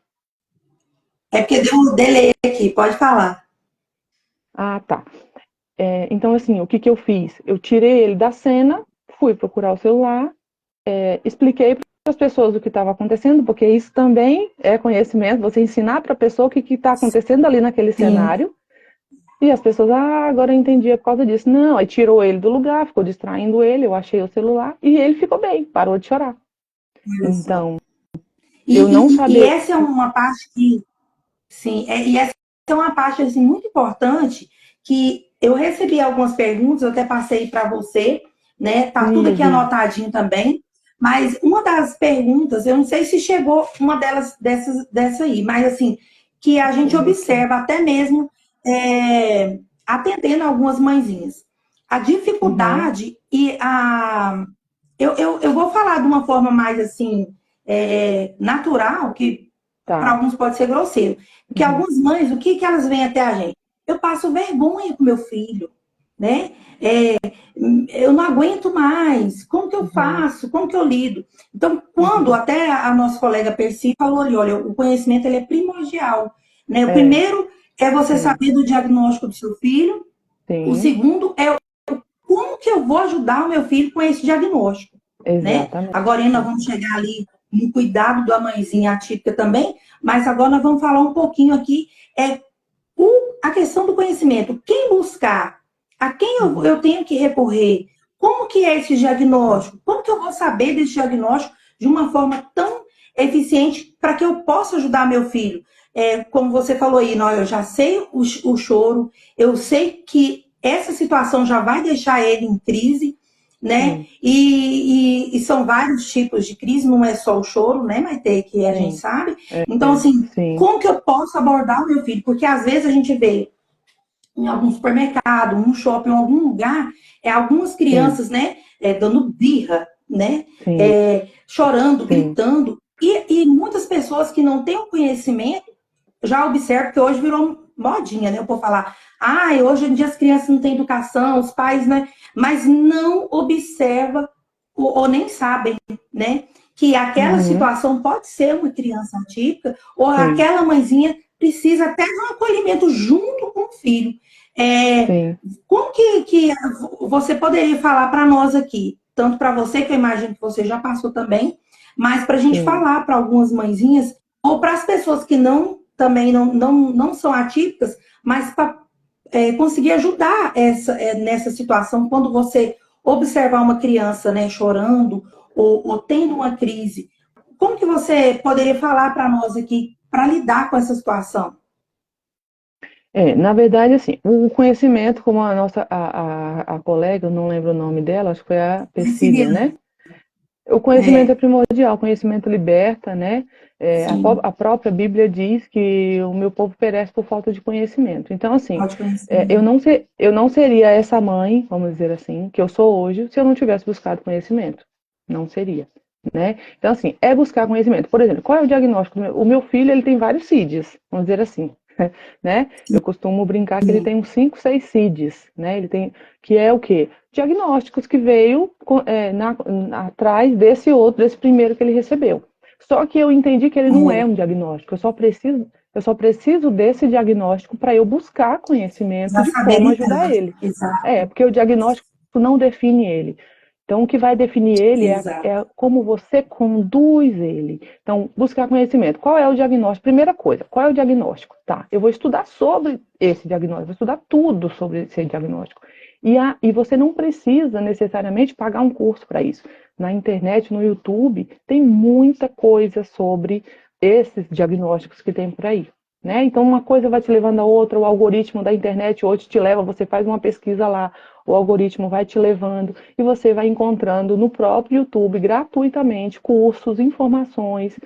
é porque deu um delay aqui, pode falar. Ah, tá. Então, assim, o que que eu fiz? Eu tirei ele da cena, fui procurar o celular, expliquei as pessoas o que estava acontecendo, porque isso também é conhecimento, você ensinar para a pessoa o que está acontecendo ali naquele Sim. cenário, e as pessoas, agora eu entendi é por causa disso. Não, aí tirou ele do lugar, ficou distraindo ele, eu achei o celular, e ele ficou bem, parou de chorar. Olha só. Então, E, eu não e saber. essa é uma parte que, sim, e essa é uma parte assim, muito importante que eu recebi algumas perguntas, eu até passei para você, né? Tá Sim, tudo eu aqui vi. anotadinho também. Mas uma das perguntas, eu não sei se chegou uma delas dessa aí, mas assim, que a Deixa eu gente ver aqui. observa até mesmo atendendo algumas mãezinhas. A Uhum, dificuldade e a. Eu vou falar de uma forma mais assim, natural, que para tá. alguns pode ser grosseiro. Porque Uhum, algumas mães, o que elas vêm até a gente? Eu passo vergonha com meu filho, né? Eu não aguento mais. Como que eu uhum, faço? Como que eu lido? Então, quando uhum. até a nossa colega Percy falou ali, olha, o conhecimento ele é primordial, né? O É, primeiro é você sim, saber do diagnóstico do seu filho. O sim, segundo é como que eu vou ajudar o meu filho com esse diagnóstico, né? exatamente. Agora nós vamos chegar ali no cuidado da mãezinha atípica também, mas agora nós vamos falar um pouquinho aqui é a questão do conhecimento. Quem buscar? A quem Uhum, eu tenho que recorrer? Como que é esse sim, diagnóstico? Como que eu vou saber desse diagnóstico de uma forma tão eficiente para que eu possa ajudar meu filho? Como você falou aí, não, eu já sei o choro, eu sei que essa situação já vai deixar ele em crise, né? sim, E são vários tipos de crise, não é só o choro, né, Maite, que a gente sim, sabe. Então, é, assim, sim, como que eu posso abordar o meu filho? Porque às vezes a gente vê em algum supermercado, um shopping, em algum lugar, algumas sim, crianças, né, dando birra, né, sim, chorando, sim, gritando, e muitas pessoas que não têm o conhecimento, já observo que hoje virou modinha, né, eu vou falar, hoje em dia as crianças não têm educação, os pais, né, mas não observa ou nem sabem, né, que aquela uhum, situação pode ser uma criança atípica, ou sim, aquela mãezinha precisa até de um acolhimento junto com o filho. É, sim, como que você poderia falar para nós aqui, tanto para você, que eu imagino que você já passou também, mas para a gente sim. falar para algumas mãezinhas, ou para as pessoas que também não são atípicas, mas para conseguir ajudar nessa situação, quando você observar uma criança, né, chorando ou tendo uma crise, como que você poderia falar para nós aqui para lidar com essa situação? Na verdade, assim, o conhecimento, como a nossa, a colega, eu não lembro o nome dela, acho que foi a Persília, Prisciliana. né? O conhecimento é primordial, o conhecimento liberta, né? A Sim, própria Bíblia diz que o meu povo perece por falta de conhecimento. Então, assim, pode conhecer. eu não seria essa mãe, vamos dizer assim, que eu sou hoje, se eu não tivesse buscado conhecimento. Não seria, né? Então, assim, é buscar conhecimento. Por exemplo, qual é o diagnóstico? O meu filho, ele tem vários CIDs, vamos dizer assim, né? Eu costumo brincar que ele tem uns 5, 6 CIDs, né? Ele tem, que é o quê? Diagnósticos que veio atrás desse primeiro que ele recebeu. Só que eu entendi que ele não é É, um diagnóstico, eu só preciso desse diagnóstico para eu buscar conhecimento já de saber como ajudar lidar. ele. Exato, Porque o diagnóstico não define ele. Então, o que vai definir ele exato. é como você conduz ele. Então, buscar conhecimento. Qual é o diagnóstico? Primeira coisa, qual é o diagnóstico? Tá, eu vou estudar sobre esse diagnóstico, vou estudar tudo sobre esse diagnóstico. E você não precisa necessariamente pagar um curso para isso. Na internet, no YouTube, tem muita coisa sobre esses diagnósticos que tem por aí. Né? Então, uma coisa vai te levando a outra, o algoritmo da internet hoje te leva, você faz uma pesquisa lá, o algoritmo vai te levando e você vai encontrando no próprio YouTube, gratuitamente, cursos, informações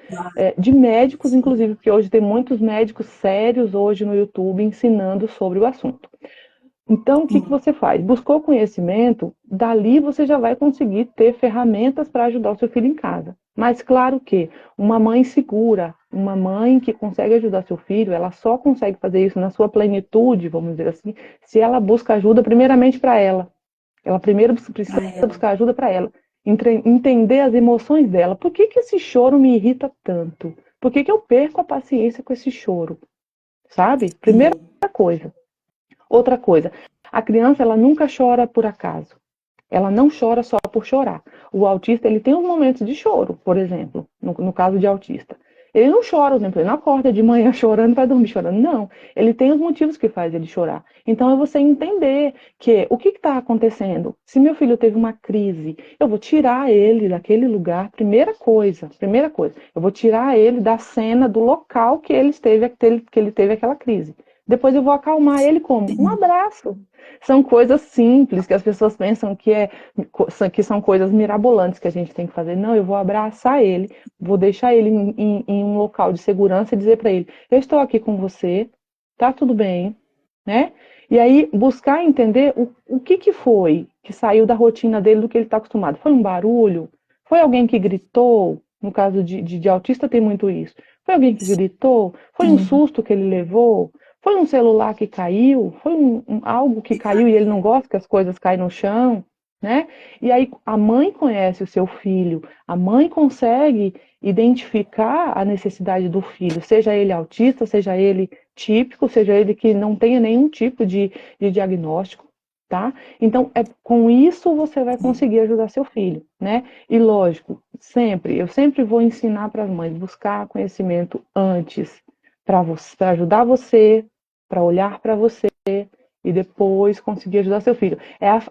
de médicos, inclusive, porque hoje tem muitos médicos sérios hoje no YouTube ensinando sobre o assunto. Então, o que que Sim, você faz? Buscou conhecimento, dali você já vai conseguir ter ferramentas para ajudar o seu filho em casa. Mas claro que uma mãe segura, uma mãe que consegue ajudar seu filho, ela só consegue fazer isso na sua plenitude, vamos dizer assim, se ela busca ajuda primeiramente para ela. Ela primeiro precisa para ela. buscar ajuda para ela, entender as emoções dela. Por que que esse choro me irrita tanto? Por que que eu perco a paciência com esse choro? Sabe? Primeira Sim, coisa. Outra coisa, a criança ela nunca chora por acaso. Ela não chora só por chorar. O autista, ele tem uns momentos de choro, por exemplo, no caso de autista. Ele não chora, por exemplo, ele não acorda de manhã chorando e vai dormir chorando. Não, ele tem os motivos que faz ele chorar. Então é você entender que o que está acontecendo. Se meu filho teve uma crise, eu vou tirar ele daquele lugar, primeira coisa, eu vou tirar ele da cena, do local que ele teve aquela crise. Depois eu vou acalmar ele como? Um abraço. São coisas simples que as pessoas pensam que são coisas mirabolantes que a gente tem que fazer. Não, eu vou abraçar ele, vou deixar ele em um local de segurança e dizer para ele: eu estou aqui com você, tá tudo bem, né? E aí buscar entender o que foi que saiu da rotina dele, do que ele está acostumado. Foi um barulho? Foi alguém que gritou? No caso de autista tem muito isso. Foi alguém que gritou? Foi um susto que ele levou? Foi um celular que caiu? Foi algo que caiu e ele não gosta que as coisas caem no chão, né? E aí a mãe conhece o seu filho, a mãe consegue identificar a necessidade do filho, seja ele autista, seja ele típico, seja ele que não tenha nenhum tipo de diagnóstico, tá? Então, com isso você vai conseguir ajudar seu filho, né? E lógico, eu sempre vou ensinar para as mães buscar conhecimento antes, para ajudar você, para olhar para você e depois conseguir ajudar seu filho.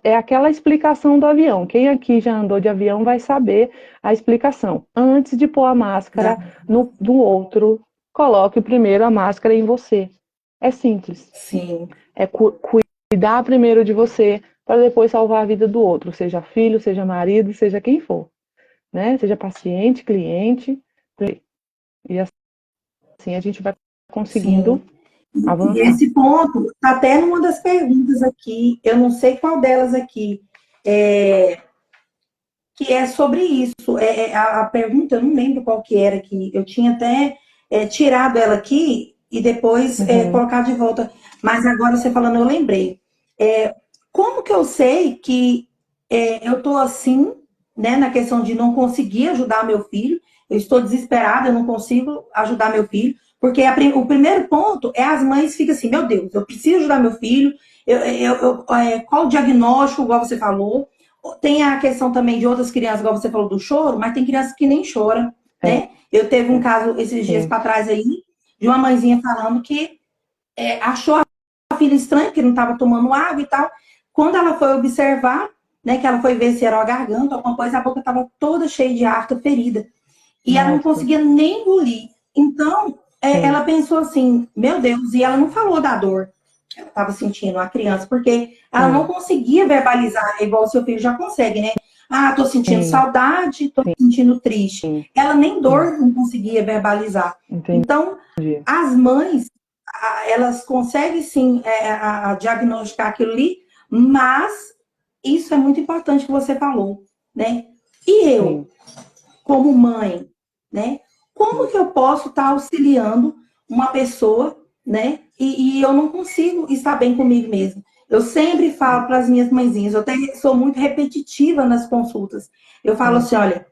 É aquela explicação do avião. Quem aqui já andou de avião vai saber a explicação. Antes de pôr a máscara no outro, coloque primeiro a máscara em você. É simples. Sim. É cuidar primeiro de você para depois salvar a vida do outro, seja filho, seja marido, seja quem for, né? Seja paciente, cliente, e assim a gente vai conseguindo E avançar. esse ponto está até numa das perguntas aqui, eu não sei qual delas aqui, que é sobre isso. A pergunta, eu não lembro qual que era, que eu tinha até tirado ela aqui e depois colocado de volta. Mas agora você falando, eu lembrei. Como que eu sei que eu estou assim, né, na questão de não conseguir ajudar meu filho? Eu estou desesperada, eu não consigo ajudar meu filho. Porque o primeiro ponto é as mães ficam assim, meu Deus, eu preciso ajudar meu filho, qual o diagnóstico, igual você falou. Tem a questão também de outras crianças, igual você falou do choro, mas tem crianças que nem choram, né? Eu teve um caso esses dias para trás aí, de uma mãezinha falando que achou a filha estranha, que não estava tomando água e tal. Quando ela foi observar, né, que ela foi ver se era a garganta, alguma coisa, a boca estava toda cheia de afta, ferida. E ela não conseguia nem engolir. Então, ela pensou assim, meu Deus, e ela não falou da dor que ela estava sentindo, a criança, porque ela não conseguia verbalizar, igual o seu filho já consegue, né? Ah, tô sentindo saudade, tô sentindo triste. Ela nem dor não conseguia verbalizar. Entendi. Então, as mães, elas conseguem sim diagnosticar aquilo ali, mas isso é muito importante que você falou, né? E eu, como mãe, né? Como que eu posso estar auxiliando uma pessoa, né? E eu não consigo estar bem comigo mesmo. Eu sempre falo para as minhas mãezinhas, eu até sou muito repetitiva nas consultas. Eu falo assim, olha,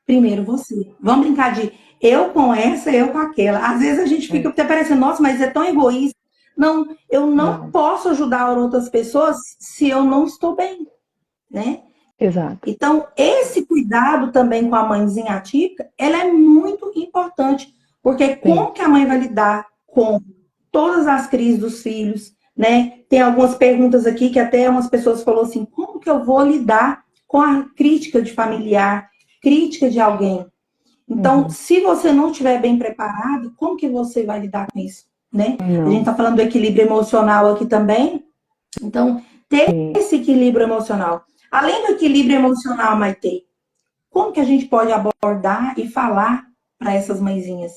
primeiro você. Vamos brincar de eu com essa, eu com aquela. Às vezes a gente fica até parecendo, nossa, mas é tão egoísta. Não, eu não posso ajudar outras pessoas se eu não estou bem, né? Exato. Então, esse cuidado também com a mãezinha atípica, ela é muito importante, porque como que a mãe vai lidar com todas as crises dos filhos, né? Tem algumas perguntas aqui que até umas pessoas falaram assim, como que eu vou lidar com a crítica de familiar, crítica de alguém? Então, se você não estiver bem preparado, como que você vai lidar com isso, né? A gente está falando do equilíbrio emocional aqui também. Então, ter esse equilíbrio emocional. Além do equilíbrio emocional, Maite, como que a gente pode abordar e falar para essas mãezinhas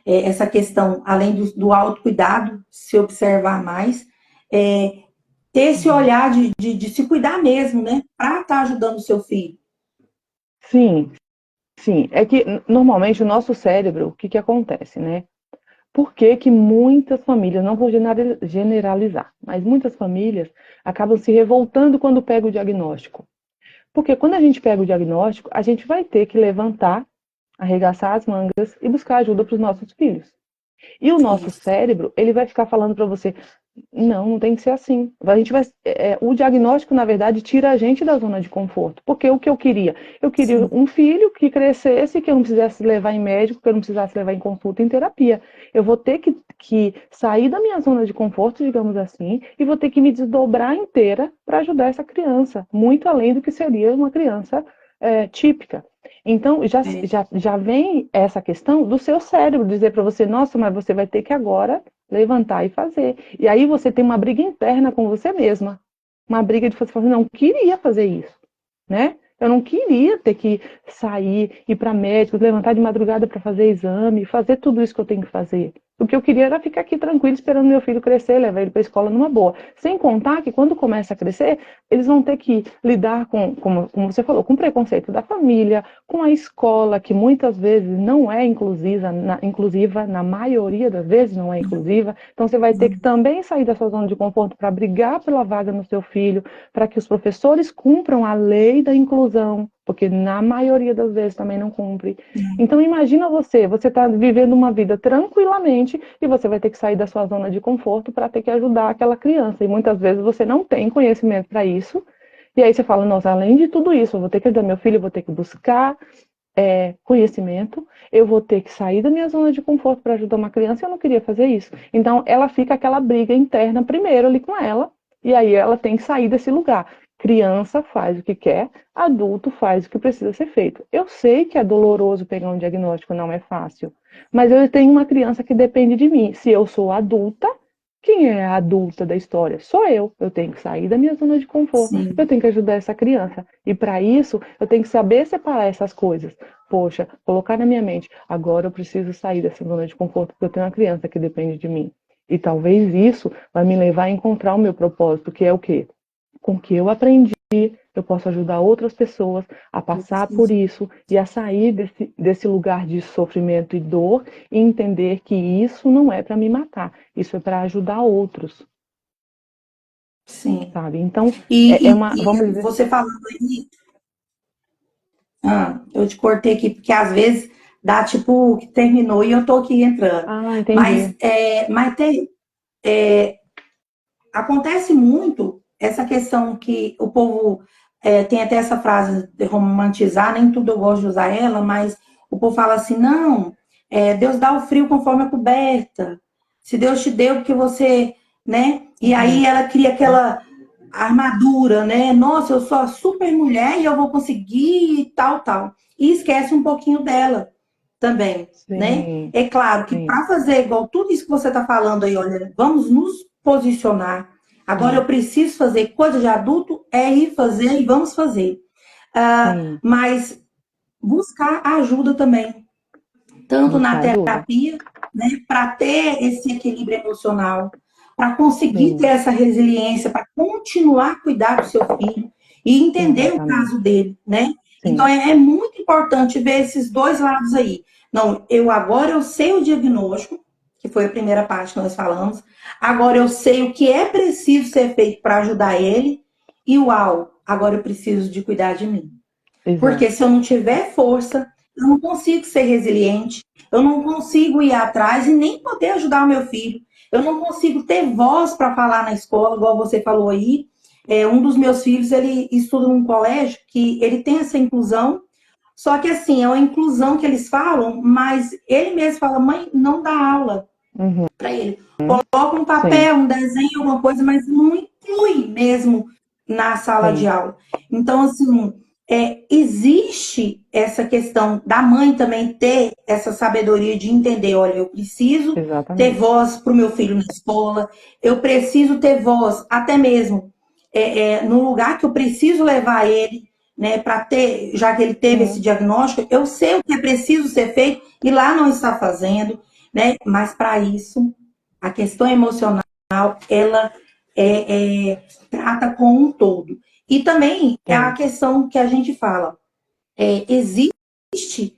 essa questão, além do autocuidado, se observar mais, ter esse olhar de se cuidar mesmo, né? Para estar ajudando o seu filho. Sim, sim. É que normalmente o nosso cérebro, o que acontece, né? Por que que muitas famílias, não vou generalizar, mas muitas famílias acabam se revoltando quando pega o diagnóstico? Porque quando a gente pega o diagnóstico, a gente vai ter que levantar, arregaçar as mangas e buscar ajuda para os nossos filhos. E o nosso cérebro, ele vai ficar falando para você, Não, não tem que ser assim. A gente vai, o diagnóstico, na verdade, tira a gente da zona de conforto. Porque o que eu queria? Eu queria Sim, um filho que crescesse, que eu não precisasse levar em médico, que eu não precisasse levar em consulta, em terapia. Eu vou ter que sair da minha zona de conforto, digamos assim, e vou ter que me desdobrar inteira para ajudar essa criança, muito além do que seria uma criança típica. Então, é, já vem essa questão do seu cérebro dizer para você, nossa, mas você vai ter que agora levantar e fazer. E aí você tem uma briga interna com você mesma. Uma briga de você falar, não queria fazer isso, né? Eu não queria ter que sair, ir para médico, levantar de madrugada para fazer exame, fazer tudo isso que eu tenho que fazer. O que eu queria era ficar aqui tranquilo esperando meu filho crescer, levar ele para a escola numa boa. Sem contar que quando começa a crescer, eles vão ter que lidar com, como você falou, com o preconceito da família, com a escola, que muitas vezes não é inclusiva, na maioria das vezes não é inclusiva. Então você vai ter que também sair da sua zona de conforto para brigar pela vaga no seu filho, para que os professores cumpram a lei da inclusão, porque na maioria das vezes também não cumpre. Então imagina você está vivendo uma vida tranquilamente e você vai ter que sair da sua zona de conforto para ter que ajudar aquela criança. E muitas vezes você não tem conhecimento para isso. E aí você fala, nossa, além de tudo isso, eu vou ter que ajudar meu filho, eu vou ter que buscar conhecimento, eu vou ter que sair da minha zona de conforto para ajudar uma criança e eu não queria fazer isso. Então ela fica aquela briga interna primeiro ali com ela, e aí ela tem que sair desse lugar. Criança faz o que quer, adulto faz o que precisa ser feito. Eu sei que é doloroso pegar um diagnóstico, não é fácil, mas eu tenho uma criança que depende de mim. Se eu sou adulta, quem é a adulta da história? Sou eu. Eu tenho que sair da minha zona de conforto. Eu sim, tenho que ajudar essa criança. E para isso, eu tenho que saber separar essas coisas. Poxa, colocar na minha mente, agora eu preciso sair dessa zona de conforto porque eu tenho uma criança que depende de mim. E talvez isso vai me levar a encontrar o meu propósito, que é o quê? Com o que eu aprendi, eu posso ajudar outras pessoas a passar por isso e a sair desse lugar de sofrimento e dor e entender que isso não é para me matar, isso é para ajudar outros, sim. sabe? Então, E, vamos e dizer, você falando aí, eu te cortei aqui, porque às vezes dá tipo que terminou e eu tô aqui entrando. Mas, entendi. acontece muito essa questão que o povo tem até essa frase de romantizar, nem tudo eu gosto de usar ela, mas o povo fala assim, não, Deus dá o frio conforme a coberta. Se Deus te deu, porque você, né? E aí Uhum. ela cria aquela armadura, né? Nossa, eu sou a super mulher e eu vou conseguir e tal, tal. E esquece um pouquinho dela também, né? Sim, É claro que sim, para fazer igual tudo isso que você está falando aí, olha, vamos nos posicionar. Agora eu sim, preciso fazer coisa de adulto, é ir fazer e vamos fazer. sim, Mas buscar ajuda também, tanto na buscar ajuda. terapia, né, para ter esse equilíbrio emocional, para conseguir ter Sim, essa resiliência, para continuar a cuidar do seu filho e entender o caso exatamente. dele, né? Então Sim, é muito importante ver esses dois lados aí. Não, eu sei o diagnóstico, que foi a primeira parte que nós falamos. Agora eu sei o que é preciso ser feito para ajudar ele. E uau, agora eu preciso de cuidar de mim. Porque exato. se eu não tiver força, eu não consigo ser resiliente, eu não consigo ir atrás e nem poder ajudar o meu filho. Eu não consigo ter voz para falar na escola, igual você falou aí. Um dos meus filhos, ele estuda num colégio que ele tem essa inclusão, só que assim, é uma inclusão que eles falam, mas ele mesmo fala, mãe, não dá aula Uhum. para ele. Coloca um Sim, papel, um desenho, alguma coisa, mas não inclui mesmo na sala de sim, aula. Então, assim, existe essa questão da mãe também ter essa sabedoria de entender, olha, eu preciso ter exatamente. voz para o meu filho na escola, eu preciso ter voz até mesmo no lugar que eu preciso levar ele, né, para ter, já que ele teve esse Sim, diagnóstico, eu sei o que é preciso ser feito e lá não está fazendo, né? Mas para isso, a questão emocional, ela trata com um todo. E também é a sim, questão que a gente fala, existe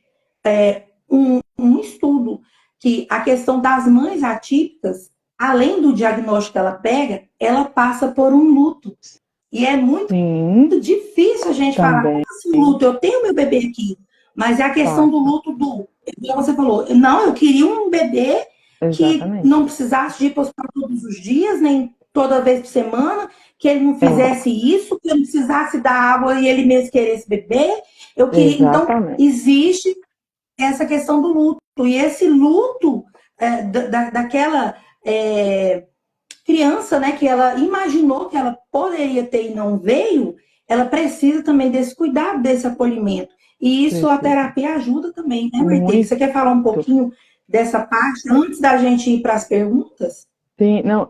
um estudo que a questão das mães atípicas, além do diagnóstico que ela pega, ela passa por um luto. E é muito sim, difícil a gente falar, como também assim luto? Eu tenho meu bebê aqui, mas é a questão do passa. luto do, como você falou, não, eu queria um bebê, que Exatamente. não precisasse de ir para o hospital todos os dias, nem toda vez por semana, que ele não É, fizesse isso, que eu não precisasse dar água e ele mesmo queresse beber. Eu queria, então, exatamente. existe essa questão do luto. E esse luto daquela criança, né, que ela imaginou que ela poderia ter e não veio, ela precisa também desse cuidado, desse acolhimento. E isso a Precisa. terapia ajuda também, né, Maite? Muito. Você quer falar um pouquinho dessa parte antes da gente ir para as perguntas? Sim, não,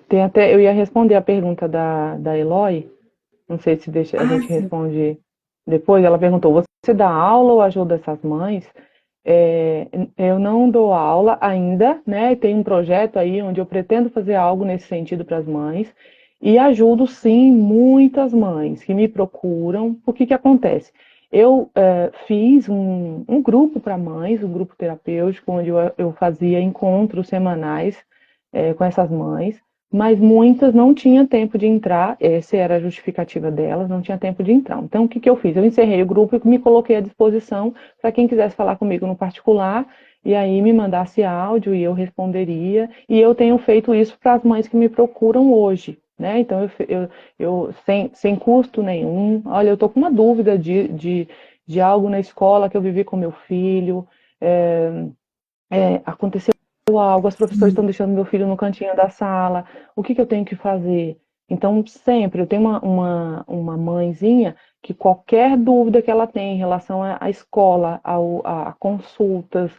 tem até, eu ia responder a pergunta da Eloy, não sei se deixa, a Ah, gente sim. responde depois. Ela perguntou: você dá aula ou ajuda essas mães? É, eu não dou aula ainda, né? Tem um projeto aí onde eu pretendo fazer algo nesse sentido para as mães e ajudo sim muitas mães que me procuram. O que que acontece? Eu fiz um grupo para mães, um grupo terapêutico, onde eu fazia encontros semanais com essas mães, mas muitas não tinham tempo de entrar, essa era a justificativa delas, não tinha tempo de entrar. Então, o que que eu fiz? Eu encerrei o grupo e me coloquei à disposição para quem quisesse falar comigo no particular, e aí me mandasse áudio e eu responderia, e eu tenho feito isso para as mães que me procuram hoje, né? Então, sem custo nenhum, olha, eu estou com uma dúvida de algo na escola que eu vivi com meu filho, aconteceu algo, as professoras estão deixando meu filho no cantinho da sala, o que que eu tenho que fazer? Então, sempre, eu tenho uma mãezinha que qualquer dúvida que ela tem em relação à escola, a consultas,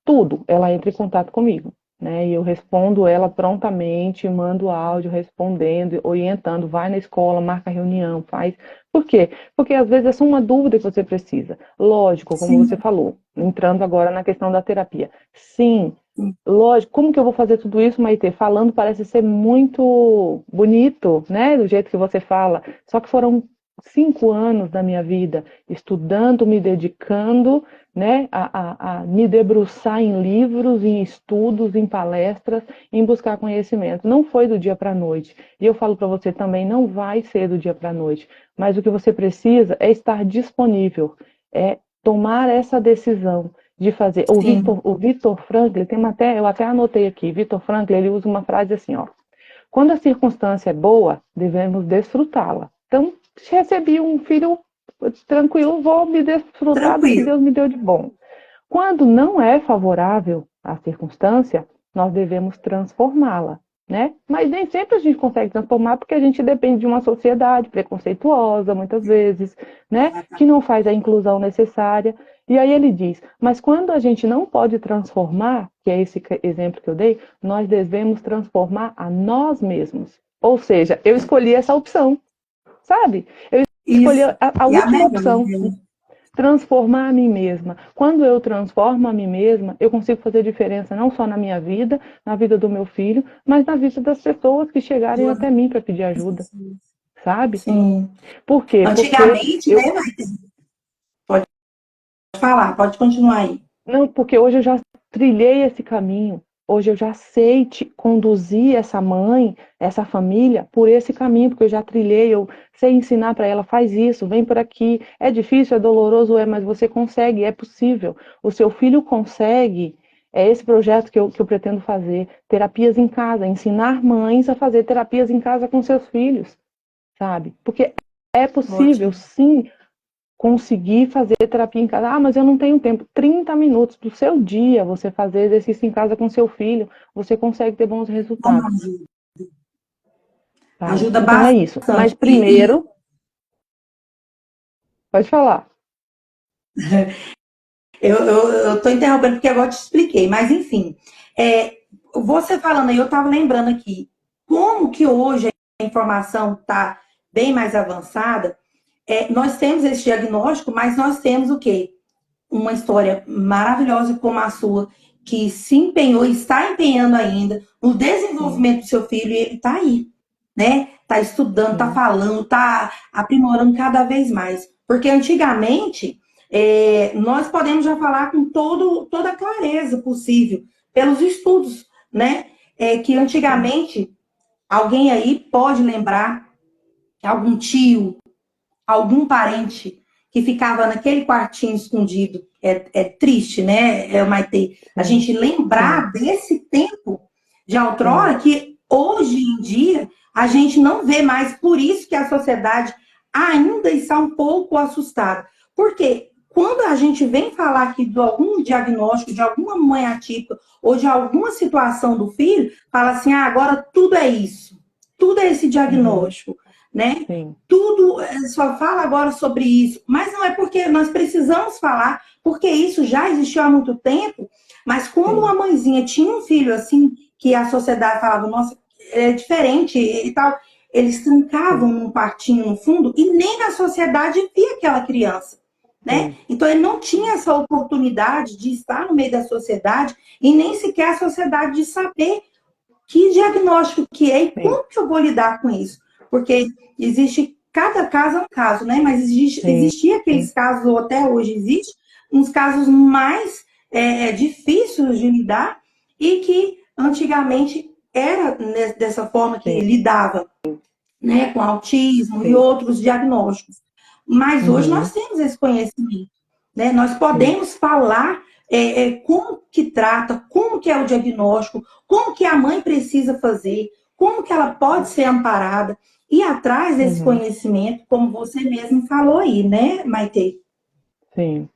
tudo, ela entra em contato comigo, né? E eu respondo ela prontamente, mando áudio respondendo, orientando, vai na escola, marca reunião, faz. Por quê? Porque às vezes é só uma dúvida que você precisa. Lógico, como você Sim, falou, entrando agora na questão da terapia. Sim, sim. lógico, como que eu vou fazer tudo isso, Maitê? Falando parece ser muito bonito, né? Do jeito que você fala. Só que foram 5 anos da minha vida estudando, me dedicando, né? A me debruçar em livros, em estudos, em palestras, em buscar conhecimento. Não foi do dia para a noite. E eu falo para você também, não vai ser do dia para a noite. Mas o que você precisa é estar disponível, é tomar essa decisão de fazer. Sim. O Victor Frankl, eu até anotei aqui, Victor Frankl, ele usa uma frase assim, ó: quando a circunstância é boa, devemos desfrutá-la. Então, se recebi um filho tranquilo, vou me desfrutar do que Tranquilo. Deus me deu de bom. Quando não é favorável à circunstância, nós devemos transformá-la, né? Mas nem sempre a gente consegue transformar porque a gente depende de uma sociedade preconceituosa, muitas vezes, né? Que não faz a inclusão necessária. E aí ele diz: mas quando a gente não pode transformar, que é esse exemplo que eu dei, nós devemos transformar a nós mesmos. Ou seja, eu escolhi essa opção, sabe? Eu escolhi Isso. a E a última melhor, opção, né? transformar a mim mesma. Quando eu transformo a mim mesma, eu consigo fazer diferença não só na minha vida, na vida do meu filho, mas na vida das pessoas que chegarem até mim para pedir ajuda, sabe? Sim. Por quê? Porque Antigamente, eu né, pode falar, pode continuar aí. não, porque hoje eu já trilhei esse caminho. Hoje eu já sei conduzir essa mãe, essa família por esse caminho, porque eu já trilhei, eu sei ensinar para ela, faz isso, vem por aqui. É difícil, é doloroso, mas você consegue, é possível. O seu filho consegue. É esse projeto que eu pretendo fazer. Terapias em casa, ensinar mães a fazer terapias em casa com seus filhos, sabe? Porque é possível, Ótimo. sim, conseguir fazer terapia em casa. Ah, mas eu não tenho tempo. 30 minutos do seu dia você fazer exercício em casa com seu filho, você consegue ter bons Como resultados, ajuda? sabe? Ajuda Então é isso. Mas bastante. primeiro, pode falar. Eu tô interrompendo porque agora eu te expliquei, mas enfim. Você falando aí, eu estava lembrando aqui, como que hoje a informação está bem mais avançada, nós temos esse diagnóstico, mas nós temos o quê? Uma história maravilhosa como a sua, que se empenhou e está empenhando ainda no Sim, desenvolvimento do seu filho, e ele está aí, né? Está estudando, está sim, falando, está aprimorando cada vez mais. Porque antigamente, nós podemos já falar com toda a clareza possível, pelos estudos, né? Que sim. antigamente, alguém aí pode lembrar, algum tio, algum parente que ficava naquele quartinho escondido. É triste, né, Maite? A gente lembrar desse tempo de outrora que hoje em dia a gente não vê mais. Por isso que a sociedade ainda está um pouco assustada. Porque quando a gente vem falar aqui de algum diagnóstico, de alguma mãe atípica ou de alguma situação do filho, fala assim, agora tudo é isso. Tudo é esse diagnóstico, né? Sim. Tudo, só fala agora sobre isso. Mas não é porque nós precisamos falar, porque isso já existiu há muito tempo, mas quando uma mãezinha tinha um filho assim, que a sociedade falava, nossa, é diferente e tal, eles trancavam num quartinho no fundo e nem na sociedade via aquela criança, né? Então ele não tinha essa oportunidade de estar no meio da sociedade e nem sequer a sociedade de saber que diagnóstico que é e como que eu vou lidar com isso. Porque existe, cada caso é um caso, né? Mas existia aqueles casos, ou até hoje existe, uns casos mais difíceis de lidar e que antigamente era dessa forma que lidava, né, com autismo e outros diagnósticos. Mas hoje nós temos esse conhecimento, né? Nós podemos falar como que trata, como que é o diagnóstico, como que a mãe precisa fazer, como que ela pode ser amparada, e atrás desse conhecimento, como você mesmo falou aí, né, Maite? Sim,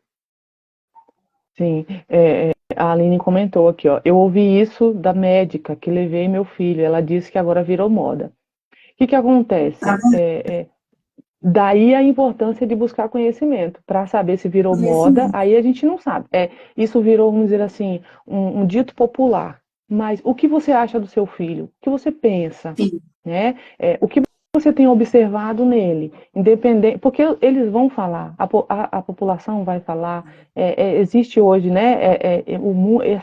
sim. A Aline comentou aqui, ó. Eu ouvi isso da médica que levei meu filho. Ela disse que agora virou moda. O que que Tá acontece? bom? Daí a importância de buscar conhecimento para saber se virou moda. Conhecimento. Aí a gente não sabe. Isso virou, vamos dizer assim, um dito popular. Mas o que você acha do seu filho? O que você pensa? Sim, Né? O que você tem observado nele, independente, porque eles vão falar, a população vai falar, existe hoje, né,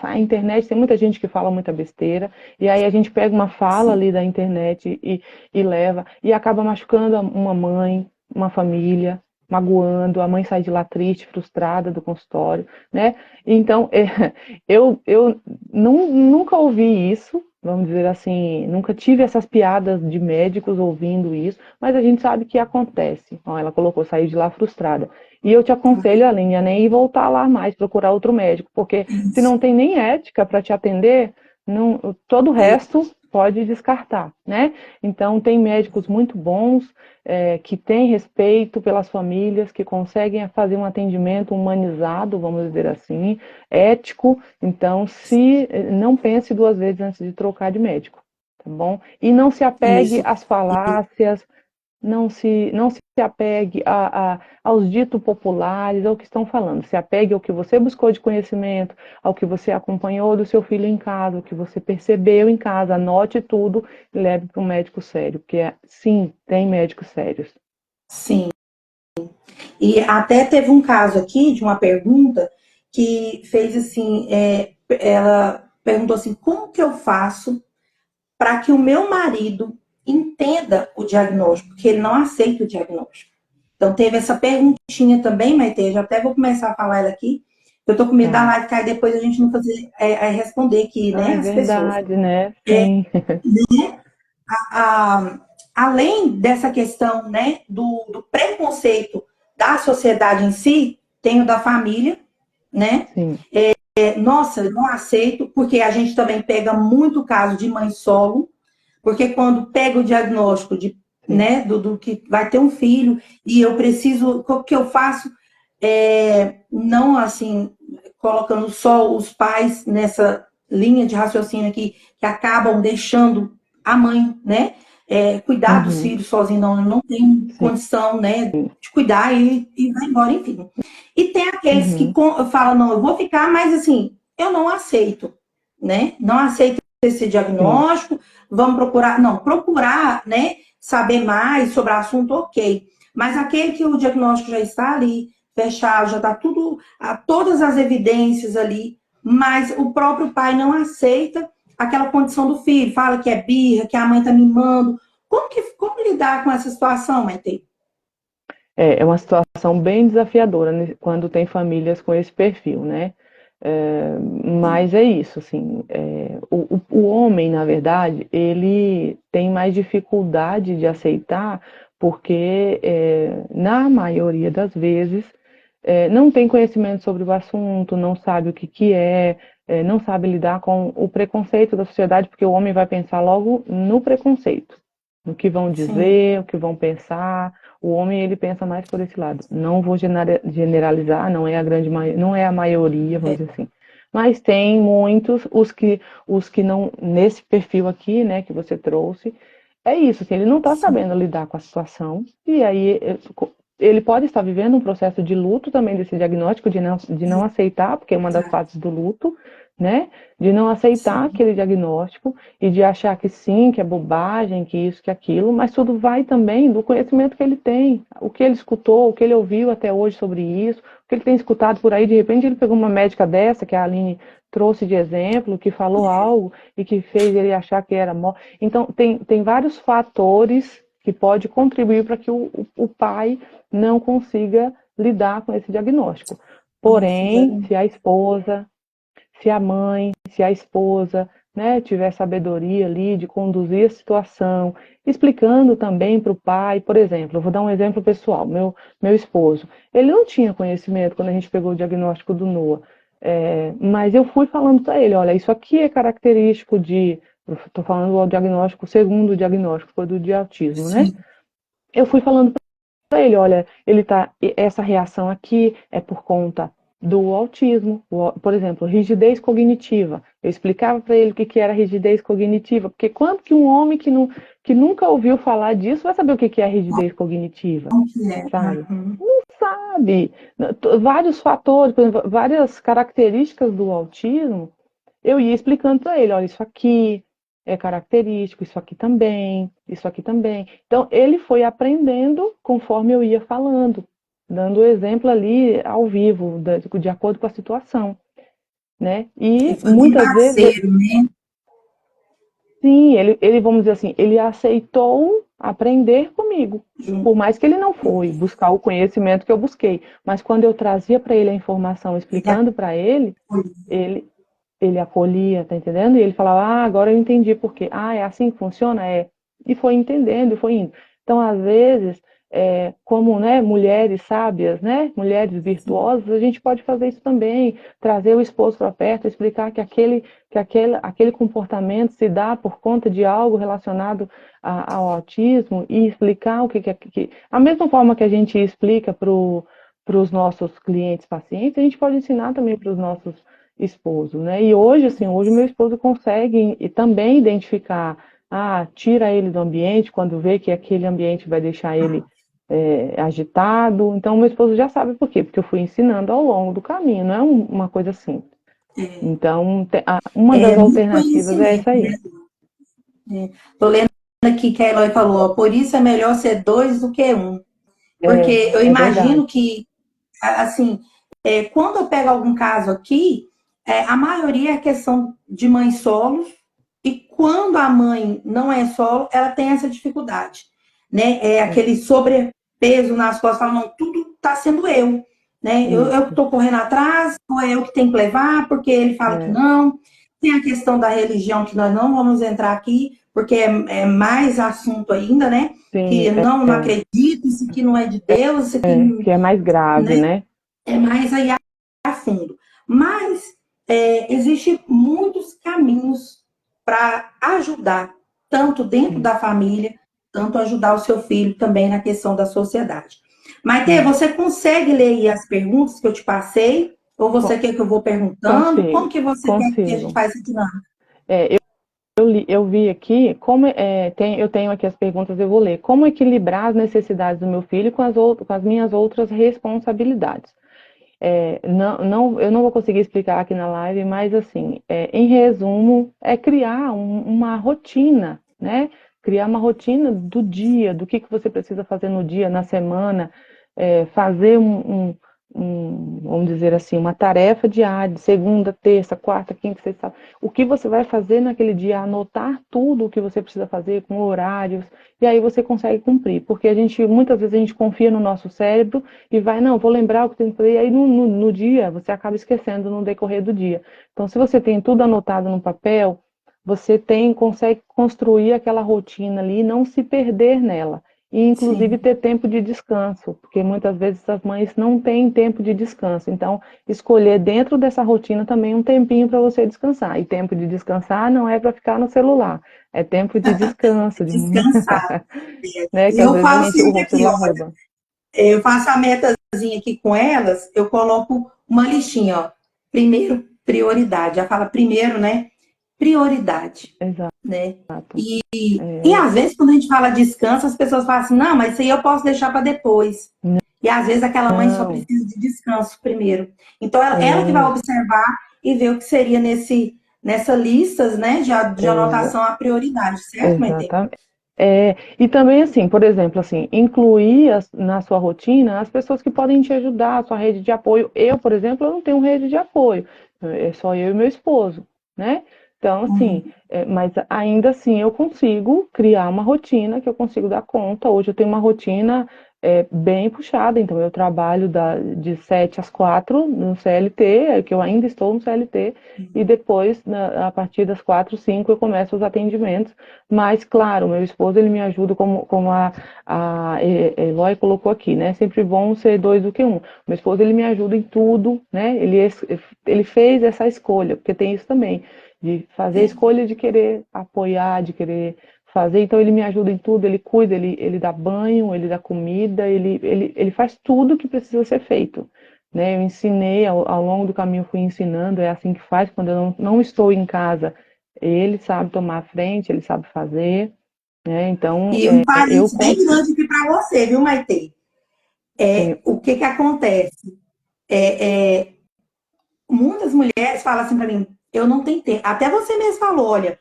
a internet, tem muita gente que fala muita besteira, e aí a gente pega uma fala sim, ali da internet e leva, e acaba machucando uma mãe, uma família, magoando, a mãe sai de lá triste, frustrada do consultório, né? Então, eu nunca ouvi isso, vamos dizer assim, nunca tive essas piadas de médicos ouvindo isso, mas a gente sabe que acontece. Ó, ela colocou, sair de lá frustrada. E eu te aconselho, Aline, a nem ir voltar lá mais, procurar outro médico, porque se isso. não tem nem ética para te atender, não, todo o resto pode descartar, né? Então, tem médicos muito bons, que têm respeito pelas famílias, que conseguem fazer um atendimento humanizado, vamos dizer assim, ético. Então, se não pense duas vezes antes de trocar de médico, tá bom? E não se apegue Isso. às falácias, não se apegue aos ditos populares, ao que estão falando. Se apegue ao que você buscou de conhecimento, ao que você acompanhou do seu filho em casa, o que você percebeu em casa. Anote tudo e leve para um médico sério, porque sim, tem médicos sérios. Sim. E até teve um caso aqui de uma pergunta que fez assim, ela perguntou assim, como que eu faço para que o meu marido entenda o diagnóstico, porque ele não aceita o diagnóstico. Então teve essa perguntinha também, Maite, já até vou começar a falar ela aqui. Eu tô com medo da Tá. live cair depois a gente não fazer responder aqui, Ah, né, é as pessoas. verdade, né? Sim. A, além dessa questão, né, do preconceito da sociedade em si, tem o da família, né? Sim. Nossa, eu não aceito, porque a gente também pega muito caso de mãe solo, porque quando pega o diagnóstico de, Sim. né, do que vai ter um filho e eu preciso, o que eu faço não assim colocando só os pais nessa linha de raciocínio aqui que acabam deixando a mãe, né, cuidar dos Uhum. filhos sozinho, não tem Sim. condição, né, de cuidar e vai embora, enfim. E tem aqueles que Uhum. falam, não, eu vou ficar, mas assim, eu não aceito, né? Não aceito esse Sim. diagnóstico, vamos procurar, não, procurar, né, saber mais sobre o assunto, ok. Mas aquele que o diagnóstico já está ali, fechado, já está tudo, todas as evidências ali, mas o próprio pai não aceita aquela condição do filho, fala que é birra, que a mãe está mimando. Como lidar com essa situação, Maite? É uma situação bem desafiadora, né, quando tem famílias com esse perfil, né? Mas é isso, assim, o homem, na verdade, ele tem mais dificuldade de aceitar, porque na maioria das vezes não tem conhecimento sobre o assunto, não sabe o que que é, não sabe lidar com o preconceito da sociedade, porque o homem vai pensar logo no preconceito, no que vão Sim, dizer, o que vão pensar. O homem ele pensa mais por esse lado. Não vou generalizar, não é a não é a maioria, vamos é, dizer assim. Mas tem muitos, os que não, nesse perfil aqui, né, que você trouxe, é isso, assim, ele não está sim, sabendo lidar com a situação, e aí ele pode estar vivendo um processo de luto também desse diagnóstico, de não aceitar, porque é uma das exato, fases do luto, né? De não aceitar sim, aquele diagnóstico e de achar que sim, que é bobagem, que isso, que aquilo, mas tudo vai também do conhecimento que ele tem, o que ele escutou, o que ele ouviu até hoje sobre isso, o que ele tem escutado por aí. De repente ele pegou uma médica dessa, que a Aline trouxe de exemplo, que falou algo e que fez ele achar que era morte. Então, tem vários fatores que pode contribuir para que o pai não consiga lidar com esse diagnóstico. isso, Porém, exatamente. se a esposa, se a mãe, se a esposa, né, tiver sabedoria ali de conduzir a situação, explicando também para o pai, por exemplo, eu vou dar um exemplo pessoal, meu esposo, ele não tinha conhecimento quando a gente pegou o diagnóstico do Noah, mas eu fui falando para ele, olha, isso aqui é característico de, estou falando do diagnóstico, o segundo diagnóstico foi do de autismo, né? Sim, Eu fui falando para ele, olha, essa reação aqui é por conta do autismo, por exemplo, rigidez cognitiva. Eu explicava para ele o que que era rigidez cognitiva, porque quando que um homem que nunca ouviu falar disso vai saber o que que é rigidez cognitiva, como que é? sabe? Uhum. Sabe? Vários fatores, por exemplo, várias características do autismo, eu ia explicando para ele, olha, isso aqui é característico, isso aqui também, isso aqui também. Então, ele foi aprendendo conforme eu ia falando, dando o exemplo ali ao vivo, de acordo com a situação, né? Ele E foi bem muitas vezes, parceiro, né? sim, vamos dizer assim, ele aceitou aprender comigo. Por Junto. mais que ele não foi buscar o conhecimento que eu busquei, mas quando eu trazia para ele a informação, Ele explicando para acolheu. ele ele acolhia, tá entendendo? E ele falava, agora eu entendi por quê. É assim que funciona? É. E foi entendendo, e foi indo. Então, às vezes, como, né, mulheres sábias, né, mulheres Sim, virtuosas, a gente pode fazer isso também, trazer o esposo para perto, explicar que aquele comportamento se dá por conta de algo relacionado ao autismo e explicar o que. A mesma forma que a gente explica para os nossos clientes pacientes, a gente pode ensinar também para os nossos esposo, né? E hoje, assim, hoje meu esposo consegue também identificar, tira ele do ambiente quando vê que aquele ambiente vai deixar ele agitado. Então, meu esposo já sabe por quê, porque eu fui ensinando ao longo do caminho, não é uma coisa simples. Então, uma das é muito alternativas é essa conhecimento, aí. né? Tô lendo aqui que a Eloy falou, ó, por isso é melhor ser dois do que um. Porque eu É verdade. imagino que, assim, quando eu pego algum caso aqui, a maioria é questão de mães solos, e quando a mãe não é solo, ela tem essa dificuldade, né? É aquele sobrepeso nas costas, fala, não, tudo está sendo eu, né? Eu que Isso. estou correndo atrás, ou é eu que tenho que levar, porque ele fala que É, não. Tem a questão da religião, que nós não vamos entrar aqui, porque é mais assunto ainda, né? Que sim, eu não acredito, isso aqui não é de Deus, isso aqui, que é mais grave, né? né? É mais aí a fundo. Mas existe muitos caminhos para ajudar, tanto dentro Sim, da família, tanto ajudar o seu filho também na questão da sociedade. Maite, sim. você consegue ler aí as perguntas que eu te passei? Ou você Co- quer que eu vou perguntando? Como Consigo, que você quer que a gente consigo. faça essa dinâmica? É, eu vi aqui, eu tenho aqui as perguntas, eu vou ler. Como equilibrar as necessidades do meu filho com as minhas outras responsabilidades? Eu não vou conseguir explicar aqui na live, mas assim, em resumo, é criar uma rotina, né? Criar uma rotina do dia, do que você precisa fazer no dia, na semana, fazer vamos dizer assim, uma tarefa diária, de segunda, terça, quarta, quinta, sexta, sábado. O que você vai fazer naquele dia, anotar tudo o que você precisa fazer com horários, e aí você consegue cumprir, porque muitas vezes a gente confia no nosso cérebro e vai, não, vou lembrar o que tem que fazer, e aí no dia você acaba esquecendo no decorrer do dia. Então, se você tem tudo anotado no papel, consegue construir aquela rotina ali e não se perder nela. e inclusive sim. ter tempo de descanso, porque muitas vezes as mães não têm tempo de descanso. Então, escolher dentro dessa rotina também um tempinho para você descansar. E tempo de descansar não é para ficar no celular, é tempo de descanso, Descansar. né? Que às Eu vezes a falo gente, sempre o aqui, celular ó, rouba. eu faço a metazinha aqui com elas, eu coloco uma listinha, ó. Primeiro, prioridade. Já fala primeiro, né? Prioridade, né? Exato. E É, às vezes, quando a gente fala descanso, as pessoas falam assim, não, mas isso aí eu posso deixar para depois. E às vezes aquela mãe só não, precisa de descanso primeiro. Então, ela que vai sim, observar e ver o que seria nessa listas, né, de anotação a prioridade, certo, Maite? exatamente. É, e também, assim, por exemplo, assim, incluir na sua rotina as pessoas que podem te ajudar, a sua rede de apoio. Eu, por exemplo, eu não tenho rede de apoio, é só eu e meu esposo, né? Então, assim, Uhum. mas ainda assim eu consigo criar uma rotina que eu consigo dar conta. Hoje eu tenho uma rotina bem puxada, então eu trabalho de 7 às 4 no CLT, que eu ainda estou no CLT, e depois, a partir das 4, 5, eu começo os atendimentos. Mas, claro, meu esposo, ele me ajuda, como a Eloy colocou aqui, né? Sempre bom ser dois do que um. Meu esposo, ele me ajuda em tudo, né? Ele fez essa escolha, porque tem isso também, de fazer a escolha de querer apoiar, de querer fazer. Então, ele me ajuda em tudo, ele cuida, ele dá banho, ele dá comida, ele faz tudo que precisa ser feito. Né, eu ensinei, ao longo do caminho fui ensinando, é assim que faz quando eu não estou em casa. Ele sabe tomar a frente, ele sabe fazer, né? Então, E um eu parênteses bem consigo. grande aqui para você, viu, Maite? Sim, O que que acontece? Muitas mulheres falam assim para mim, eu não tenho tempo. Até você mesmo falou, olha,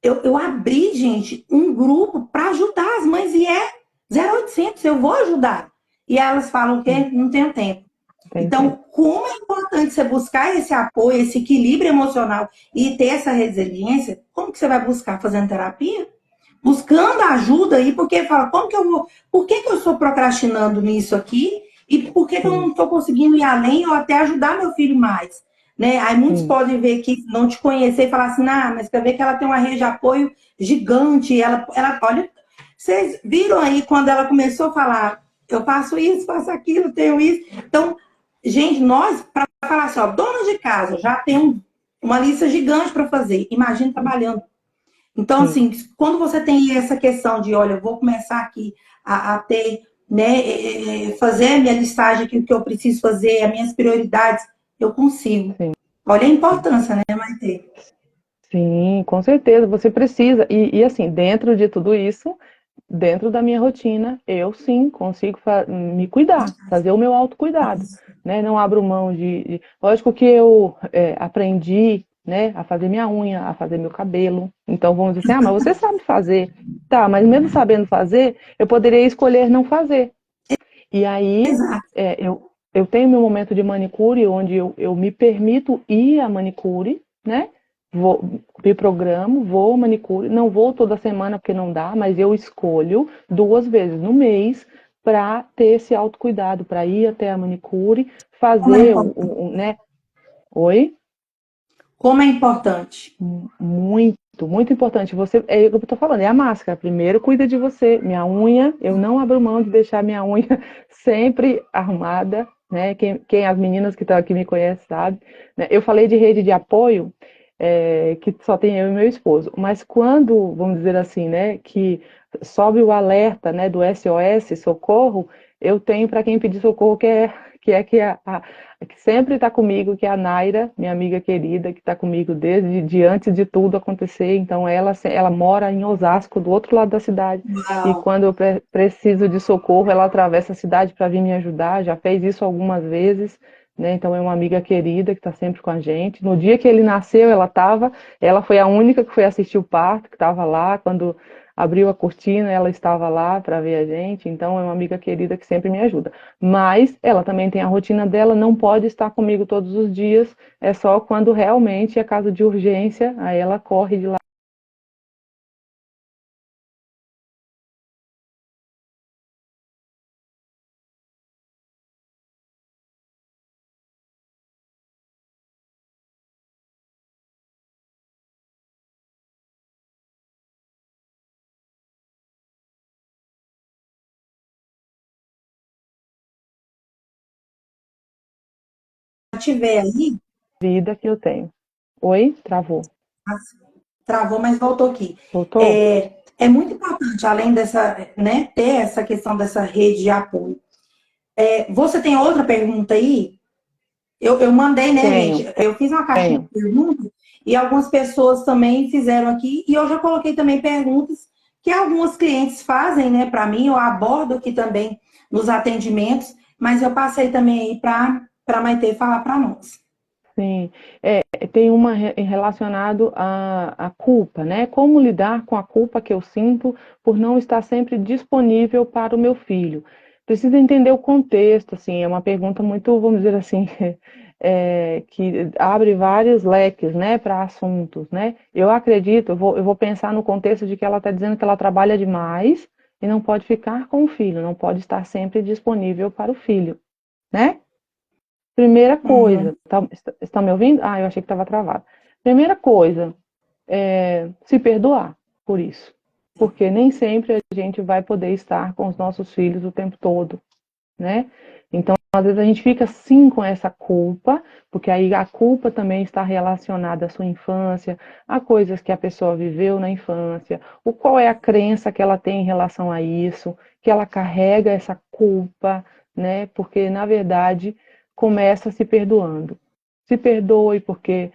eu abri, gente, um grupo para ajudar as mães e é 0800, eu vou ajudar. E elas falam que sim, não tenho tempo. tem tempo. Então, como é importante você buscar esse apoio, esse equilíbrio emocional e ter essa resiliência, como que você vai buscar? Fazendo terapia? Buscando ajuda aí, porque fala, como que eu vou, por que, que eu estou procrastinando nisso aqui? E por que, que eu não Sim, estou conseguindo ir além ou até ajudar meu filho mais? Né? Aí muitos sim, podem ver que não te conhecer e falar assim, ah, mas quer ver que ela tem uma rede de apoio gigante. Olha, vocês viram aí quando ela começou a falar, eu faço isso, faço aquilo, tenho isso. Então, gente, nós, para falar assim, ó, dona de casa, já tem uma lista gigante para fazer. Imagina trabalhando. Então, sim. assim, quando você tem essa questão de, olha, eu vou começar aqui a ter, né, fazer a minha listagem aqui, o que eu preciso fazer, as minhas prioridades, eu consigo. Sim. Olha a importância, né, Maite? Sim, com certeza, você precisa. E assim, dentro de tudo isso, dentro da minha rotina, eu sim consigo me cuidar, fazer o meu autocuidado, né? Não abro mão Lógico que eu aprendi, né, a fazer minha unha, a fazer meu cabelo. Então vamos dizer assim, ah, mas você sabe fazer. Tá, mas mesmo sabendo fazer, eu poderia escolher não fazer. E aí, Exato. eu tenho meu momento de manicure, onde eu me permito ir à manicure, né? Vou, me programo, vou à manicure, não vou toda semana porque não dá, mas eu escolho 2 vezes no mês para ter esse autocuidado, para ir até a manicure, Como é fazer importante. né? Oi? Como é importante. Muito, muito importante. Você, é o que eu estou falando, é a máscara. Primeiro, cuida de você. Minha unha, eu não abro mão de deixar minha unha sempre arrumada, né? As meninas que estão aqui me conhecem sabe. Né? Eu falei de rede de apoio, que só tem eu e meu esposo. Mas quando, vamos dizer assim, né, que sobe o alerta, né, do SOS, socorro, eu tenho para quem pedir socorro, que sempre está comigo, que é a Naira, minha amiga querida, que está comigo desde antes de tudo acontecer. Então, ela mora em Osasco, do outro lado da cidade. E Uau. quando eu preciso de socorro, ela atravessa a cidade para vir me ajudar. Já fez isso algumas vezes. Né? Então, é uma amiga querida que está sempre com a gente. No dia que ele nasceu, ela foi a única que foi assistir o parto, que estava lá. Quando abriu a cortina, ela estava lá para ver a gente. Então, é uma amiga querida que sempre me ajuda. Mas ela também tem a rotina dela, não pode estar comigo todos os dias, é só quando realmente é caso de urgência, aí ela corre de lá. tiver aí, vida que eu tenho. Oi? Travou. travou, mas voltou aqui. Voltou? É muito importante, além dessa, né, ter essa questão dessa rede de apoio. Você tem outra pergunta aí? Eu mandei, né, gente? Tenho, Eu fiz uma caixinha de tenho. perguntas e algumas pessoas também fizeram aqui. E eu já coloquei também perguntas que alguns clientes fazem, né, para mim. Eu abordo aqui também nos atendimentos, mas eu passei também aí para Maitê falar para nós. Sim, tem uma relacionado à culpa, né? Como lidar com a culpa que eu sinto por não estar sempre disponível para o meu filho. Precisa entender o contexto, assim, é uma pergunta muito, vamos dizer assim, que abre vários leques, né, para assuntos, né? Eu acredito, eu vou pensar no contexto de que ela está dizendo que ela trabalha demais e não pode ficar com o filho, não pode estar sempre disponível para o filho, né? Primeira Uhum. coisa, está me ouvindo? Ah, eu achei que estava travado. Primeira coisa, se perdoar por isso. Porque nem sempre a gente vai poder estar com os nossos filhos o tempo todo, né? Então, às vezes a gente fica sim com essa culpa, porque aí a culpa também está relacionada à sua infância, a coisas que a pessoa viveu na infância, qual é a crença que ela tem em relação a isso, que ela carrega essa culpa, né? Porque, na verdade, começa se perdoando. Se perdoe porque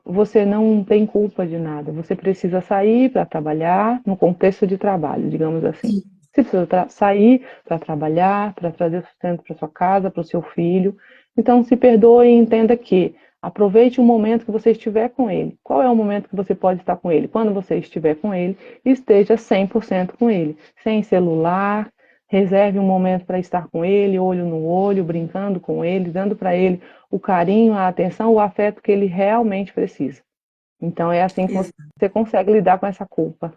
você não tem culpa de nada. Você precisa sair para trabalhar no contexto de trabalho, digamos assim. Sim. Você precisa sair para trabalhar, para trazer sustento para sua casa, para o seu filho. Então, se perdoe e entenda que aproveite o momento que você estiver com ele. Qual é o momento que você pode estar com ele? Quando você estiver com ele, esteja 100% com ele. Sem celular, reserve um momento para estar com ele, olho no olho, brincando com ele, dando para ele o carinho, a atenção, o afeto que ele realmente precisa. Então, é assim que você consegue lidar com essa culpa.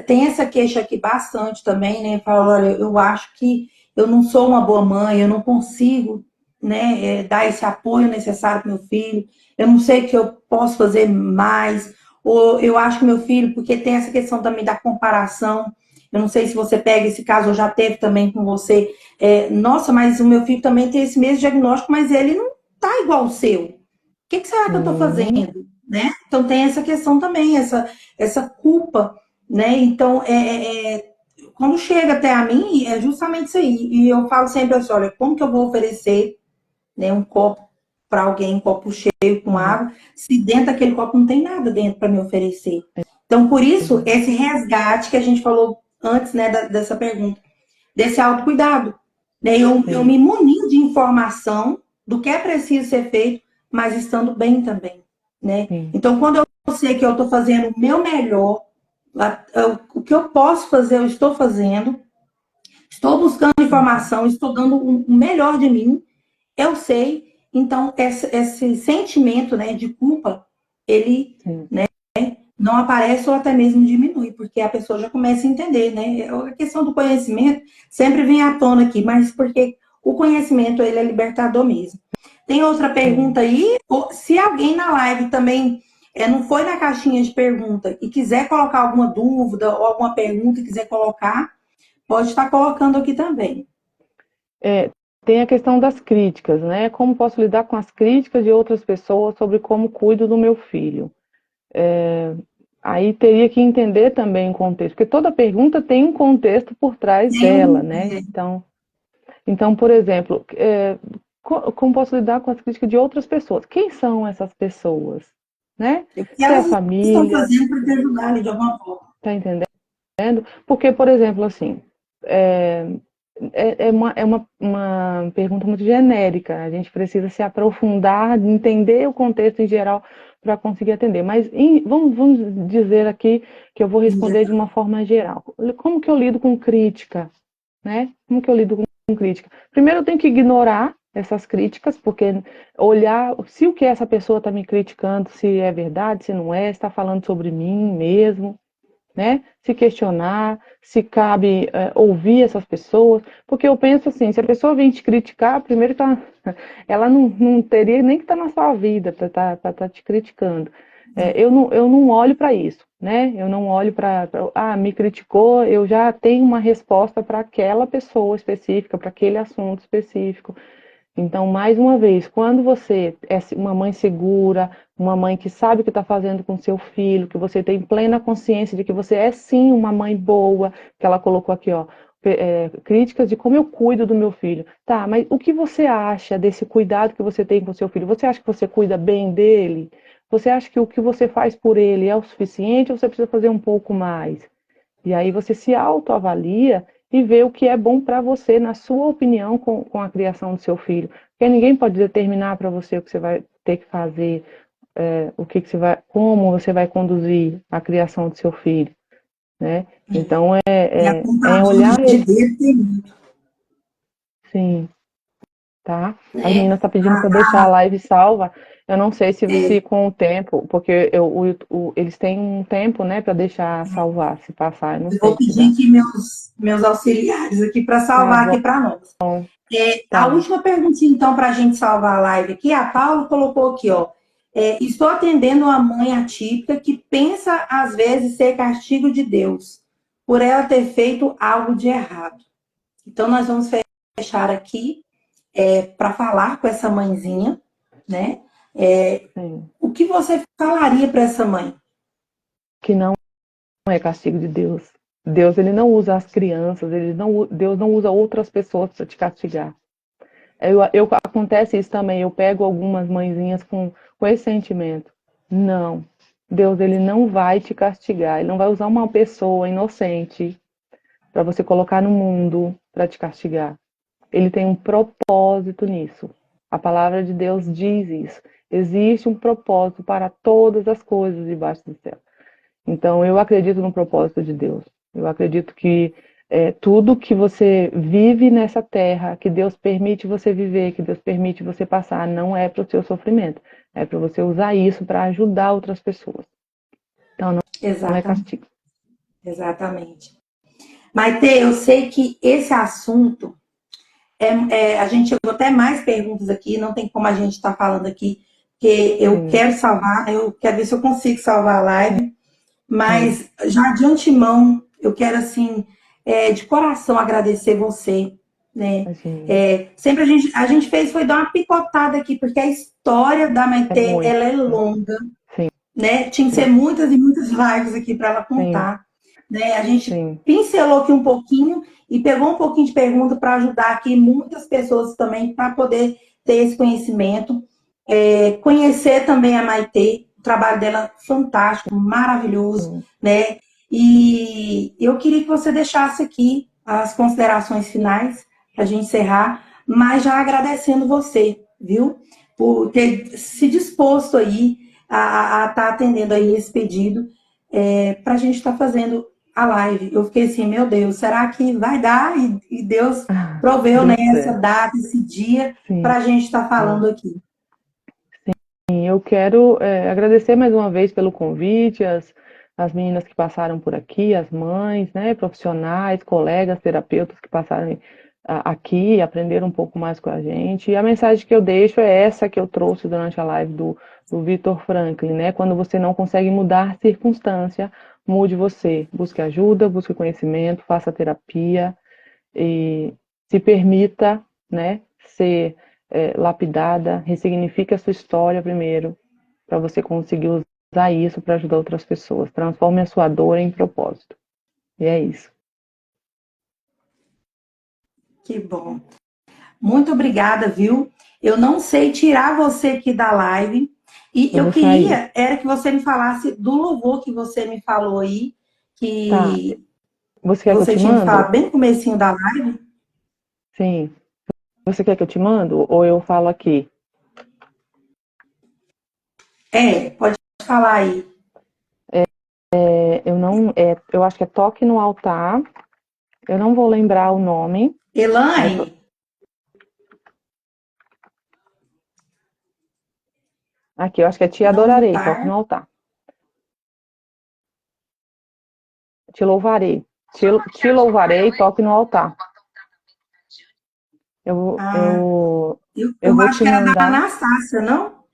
Tem essa queixa aqui bastante também, né? Fala, olha, eu acho que eu não sou uma boa mãe, eu não consigo, né, dar esse apoio necessário para meu filho, eu não sei o que eu posso fazer mais, ou eu acho que meu filho, porque tem essa questão também da comparação, eu não sei se você pega esse caso, eu já teve também com você, nossa, mas o meu filho também tem esse mesmo diagnóstico, mas ele não tá igual o seu. O que será que eu estou Sim, fazendo? Né? Então tem essa questão também, essa culpa, né? Então, quando chega até a mim, é justamente isso aí. E eu falo sempre assim, olha, como que eu vou oferecer, né, um copo para alguém, um copo cheio com uhum, água, se dentro daquele copo não tem nada dentro para me oferecer? Então, por isso, exato. esse resgate que a gente falou antes, né, dessa pergunta, desse autocuidado. Né? Eu Sim, me munir de informação do que é preciso ser feito, mas estando bem também. Né? sim. Então, quando eu sei que eu estou fazendo o meu melhor, o que eu posso fazer, eu estou fazendo, estou buscando Uhum, informação, estou dando o melhor de mim, eu sei. Então, esse sentimento, né, de culpa, ele sim. não aparece ou até mesmo diminui, porque a pessoa já começa a entender, né? A questão do conhecimento sempre vem à tona aqui, mas porque o conhecimento ele é libertador mesmo. Tem outra pergunta Sim. aí? Se alguém na live também não foi na caixinha de pergunta e quiser colocar alguma dúvida ou alguma pergunta e quiser colocar, pode estar colocando aqui também. É, tem a questão das críticas, né? Como posso lidar com as críticas de outras pessoas sobre como cuido do meu filho? Aí teria que entender também o contexto, porque toda pergunta tem um contexto por trás Tem dela, um, né? Então, por exemplo, como posso lidar com as críticas de outras pessoas? Quem são essas pessoas? Né? o que Se é a elas estão família, fazendo para te ajudar ali de alguma forma. tá entendendo? Porque, por exemplo, assim, é, uma pergunta muito genérica. A gente precisa se aprofundar, entender o contexto em geral para conseguir atender. Mas vamos dizer aqui que eu vou responder de uma forma geral. Como que eu lido com crítica? Né? Como que eu lido com crítica? Primeiro, eu tenho que ignorar essas críticas, porque olhar se o que essa pessoa está me criticando, se é verdade, se não é, está falando sobre mim mesmo, né? Se questionar, se cabe ouvir essas pessoas, porque eu penso assim, se a pessoa vem te criticar, primeiro que ela não teria nem que estar na sua vida para estar te criticando. Eu não olho para isso. né? Eu não olho me criticou, eu já tenho uma resposta para aquela pessoa específica, para aquele assunto específico. Então, mais uma vez, quando você é uma mãe segura, uma mãe que sabe o que está fazendo com seu filho, que você tem plena consciência de que você é sim uma mãe boa, que ela colocou aqui, ó, críticas de como eu cuido do meu filho. Tá, mas o que você acha desse cuidado que você tem com seu filho? Você acha que você cuida bem dele? Você acha que o que você faz por ele é o suficiente ou você precisa fazer um pouco mais? E aí você se autoavalia e vê o que é bom para você, na sua opinião, com a criação do seu filho. Porque ninguém pode determinar para você o que você vai ter que fazer, o que você vai, como você vai conduzir a criação do seu filho, né? Então E é apontadores olhar de ele, dedo tem muito, sim, tá? As né? meninas estão pedindo para deixar a live salva. Eu não sei se É, com o tempo, porque eles têm um tempo, né, para deixar salvar, se passar, eu não eu vou sei se pedir dá. aqui meus auxiliares aqui para Tá salvar bom, aqui para nós. A tá. última perguntinha, então, para a gente salvar a live aqui, a Paula colocou aqui, ó. Estou atendendo uma mãe atípica que pensa, às vezes, ser castigo de Deus por ela ter feito algo de errado. Então, nós vamos fechar aqui para falar com essa mãezinha, né? Sim. O que você falaria para essa mãe? Que não é castigo de Deus. Deus ele não usa as crianças, Deus não usa outras pessoas para te castigar. Acontece isso também, eu pego algumas mãezinhas com esse sentimento. Não, Deus ele não vai te castigar, ele não vai usar uma pessoa inocente para você colocar no mundo para te castigar. Ele tem um propósito nisso. A palavra de Deus diz isso. Existe um propósito para todas as coisas debaixo do céu. Então, eu acredito no propósito de Deus. Eu acredito que tudo que você vive nessa terra, que Deus permite você viver, que Deus permite você passar, não é para o seu sofrimento. É para você usar isso para ajudar outras pessoas. Então, não é Exatamente. castigo. Exatamente. Maite, eu sei que esse assunto a gente chegou até mais perguntas aqui, não tem como a gente estar falando aqui, porque eu Sim, quero salvar, eu quero ver se eu consigo salvar a live, sim, mas já de antemão, eu quero, assim, de coração agradecer você, né? imagina. Sempre a gente fez foi dar uma picotada aqui, porque a história da É Maite, muito. ela é longa, Sim, né? Tinha que ser sim, muitas e muitas lives aqui para ela sim, contar, né? A gente sim. pincelou aqui um pouquinho e pegou um pouquinho de pergunta para ajudar aqui muitas pessoas também para poder ter esse conhecimento. Conhecer também a Maitê, o trabalho dela fantástico, maravilhoso, Sim. né? E eu queria que você deixasse aqui as considerações finais para a gente encerrar, mas já agradecendo você, viu? Por ter se disposto aí a estar atendendo aí esse pedido para a gente estar fazendo a live. Eu fiquei assim, meu Deus, será que vai dar? E Deus Ah, proveu, né, deu essa certo. data, esse dia, Sim, para a gente estar sim. falando aqui. Sim, eu quero agradecer mais uma vez pelo convite, as meninas que passaram por aqui, as mães, né, profissionais, colegas, terapeutas que passaram aqui, aprenderam um pouco mais com a gente. E a mensagem que eu deixo é essa que eu trouxe durante a live do Viktor Franklin, né? Quando você não consegue mudar a circunstância, mude você. Busque ajuda, busque conhecimento, faça terapia e se permita, né, ser lapidada, ressignifique a sua história primeiro, para você conseguir usar isso para ajudar outras pessoas. Transforme a sua dor em propósito. E é isso. Que bom. Muito obrigada, viu? Eu não sei tirar você aqui da live. E Eu eu vou sair. queria, era que você me falasse do louvor que você me falou aí, Tá. que Você quer que eu você te tinha me falado mando? bem no comecinho da live. Sim. Você quer que eu te mando ou eu falo aqui? Pode falar aí. Eu não, eu acho que é Toque no Altar. Eu não vou lembrar o nome, mas Elaine, aqui, eu acho que é Te não Adorarei, Toque no lutar. Altar. Te louvarei. Te louvarei, toque no altar. Eu, Ah, eu, eu, eu eu vou acho te que era da mandar. Anastácia, não?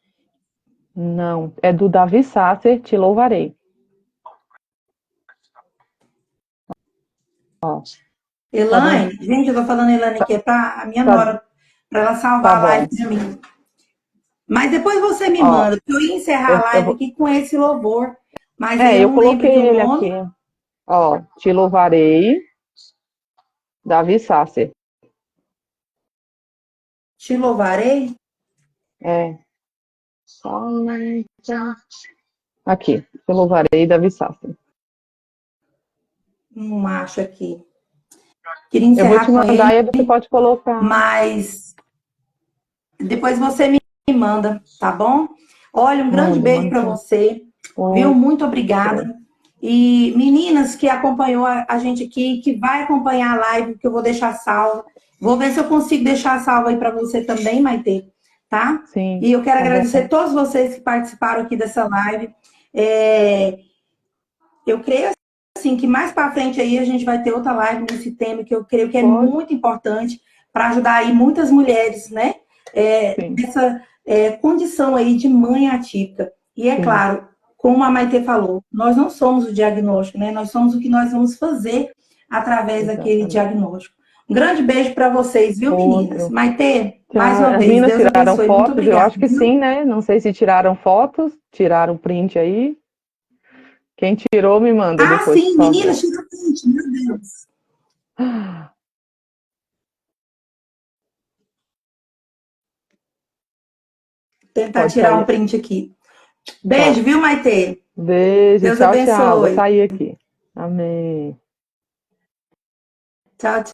Não, é do Davi Sasser, Te Louvarei. Ó, tá vendo? Elaine, gente, eu tô falando Elaine aqui, é pra a minha Tá, nora, pra ela tá salvar a live bom. pra mim. Mas depois você me Ó, manda, porque eu ia encerrar a eu live vou. aqui com esse louvor, mas aí É, eu eu não lembro coloquei aqui o ele aqui. nome. Ó, Te Louvarei, Davi Sasser. Te louvarei? É, aqui, Te Louvarei, Davi Sasser. Não acho aqui. Queria Eu vou te encerrar com mandar ele, e aí você pode colocar. mas depois você me manda, tá bom? Olha, um grande Mando, beijo mando para sim. você, viu? Ô, Muito credo. obrigada. E meninas que acompanhou a gente aqui, que vai acompanhar a live, que eu vou deixar salva. Vou ver se eu consigo deixar salva aí para você também, Maitê, tá? Sim, E eu quero tá agradecer bom. a todos vocês que participaram aqui dessa live. É, eu creio assim que mais para frente aí a gente vai ter outra live nesse tema que eu creio que é Pode, muito importante para ajudar aí muitas mulheres, né? sim, Nessa condição aí de mãe atípica. E é sim, claro, como a Maite falou, nós não somos o diagnóstico, né? Nós somos o que nós vamos fazer através daquele exatamente. diagnóstico. Um grande beijo para vocês, viu, meninas? Outro. Maite, mais Tchau. uma As vez, meninas Deus tiraram abençoe. Muito fotos, eu obrigada, acho que viu? sim, né? Não sei se tiraram fotos, tiraram print aí. Quem tirou, me manda Ah, depois, sim, por meninas, favor. tira print, meu Deus. Tentar Pode tirar sair um aqui. print aqui. Tá. Beijo, viu, Maite? Beijo, Deus tchau, tchau. Vou abençoe. sair aqui. Amém. Tchau, tchau.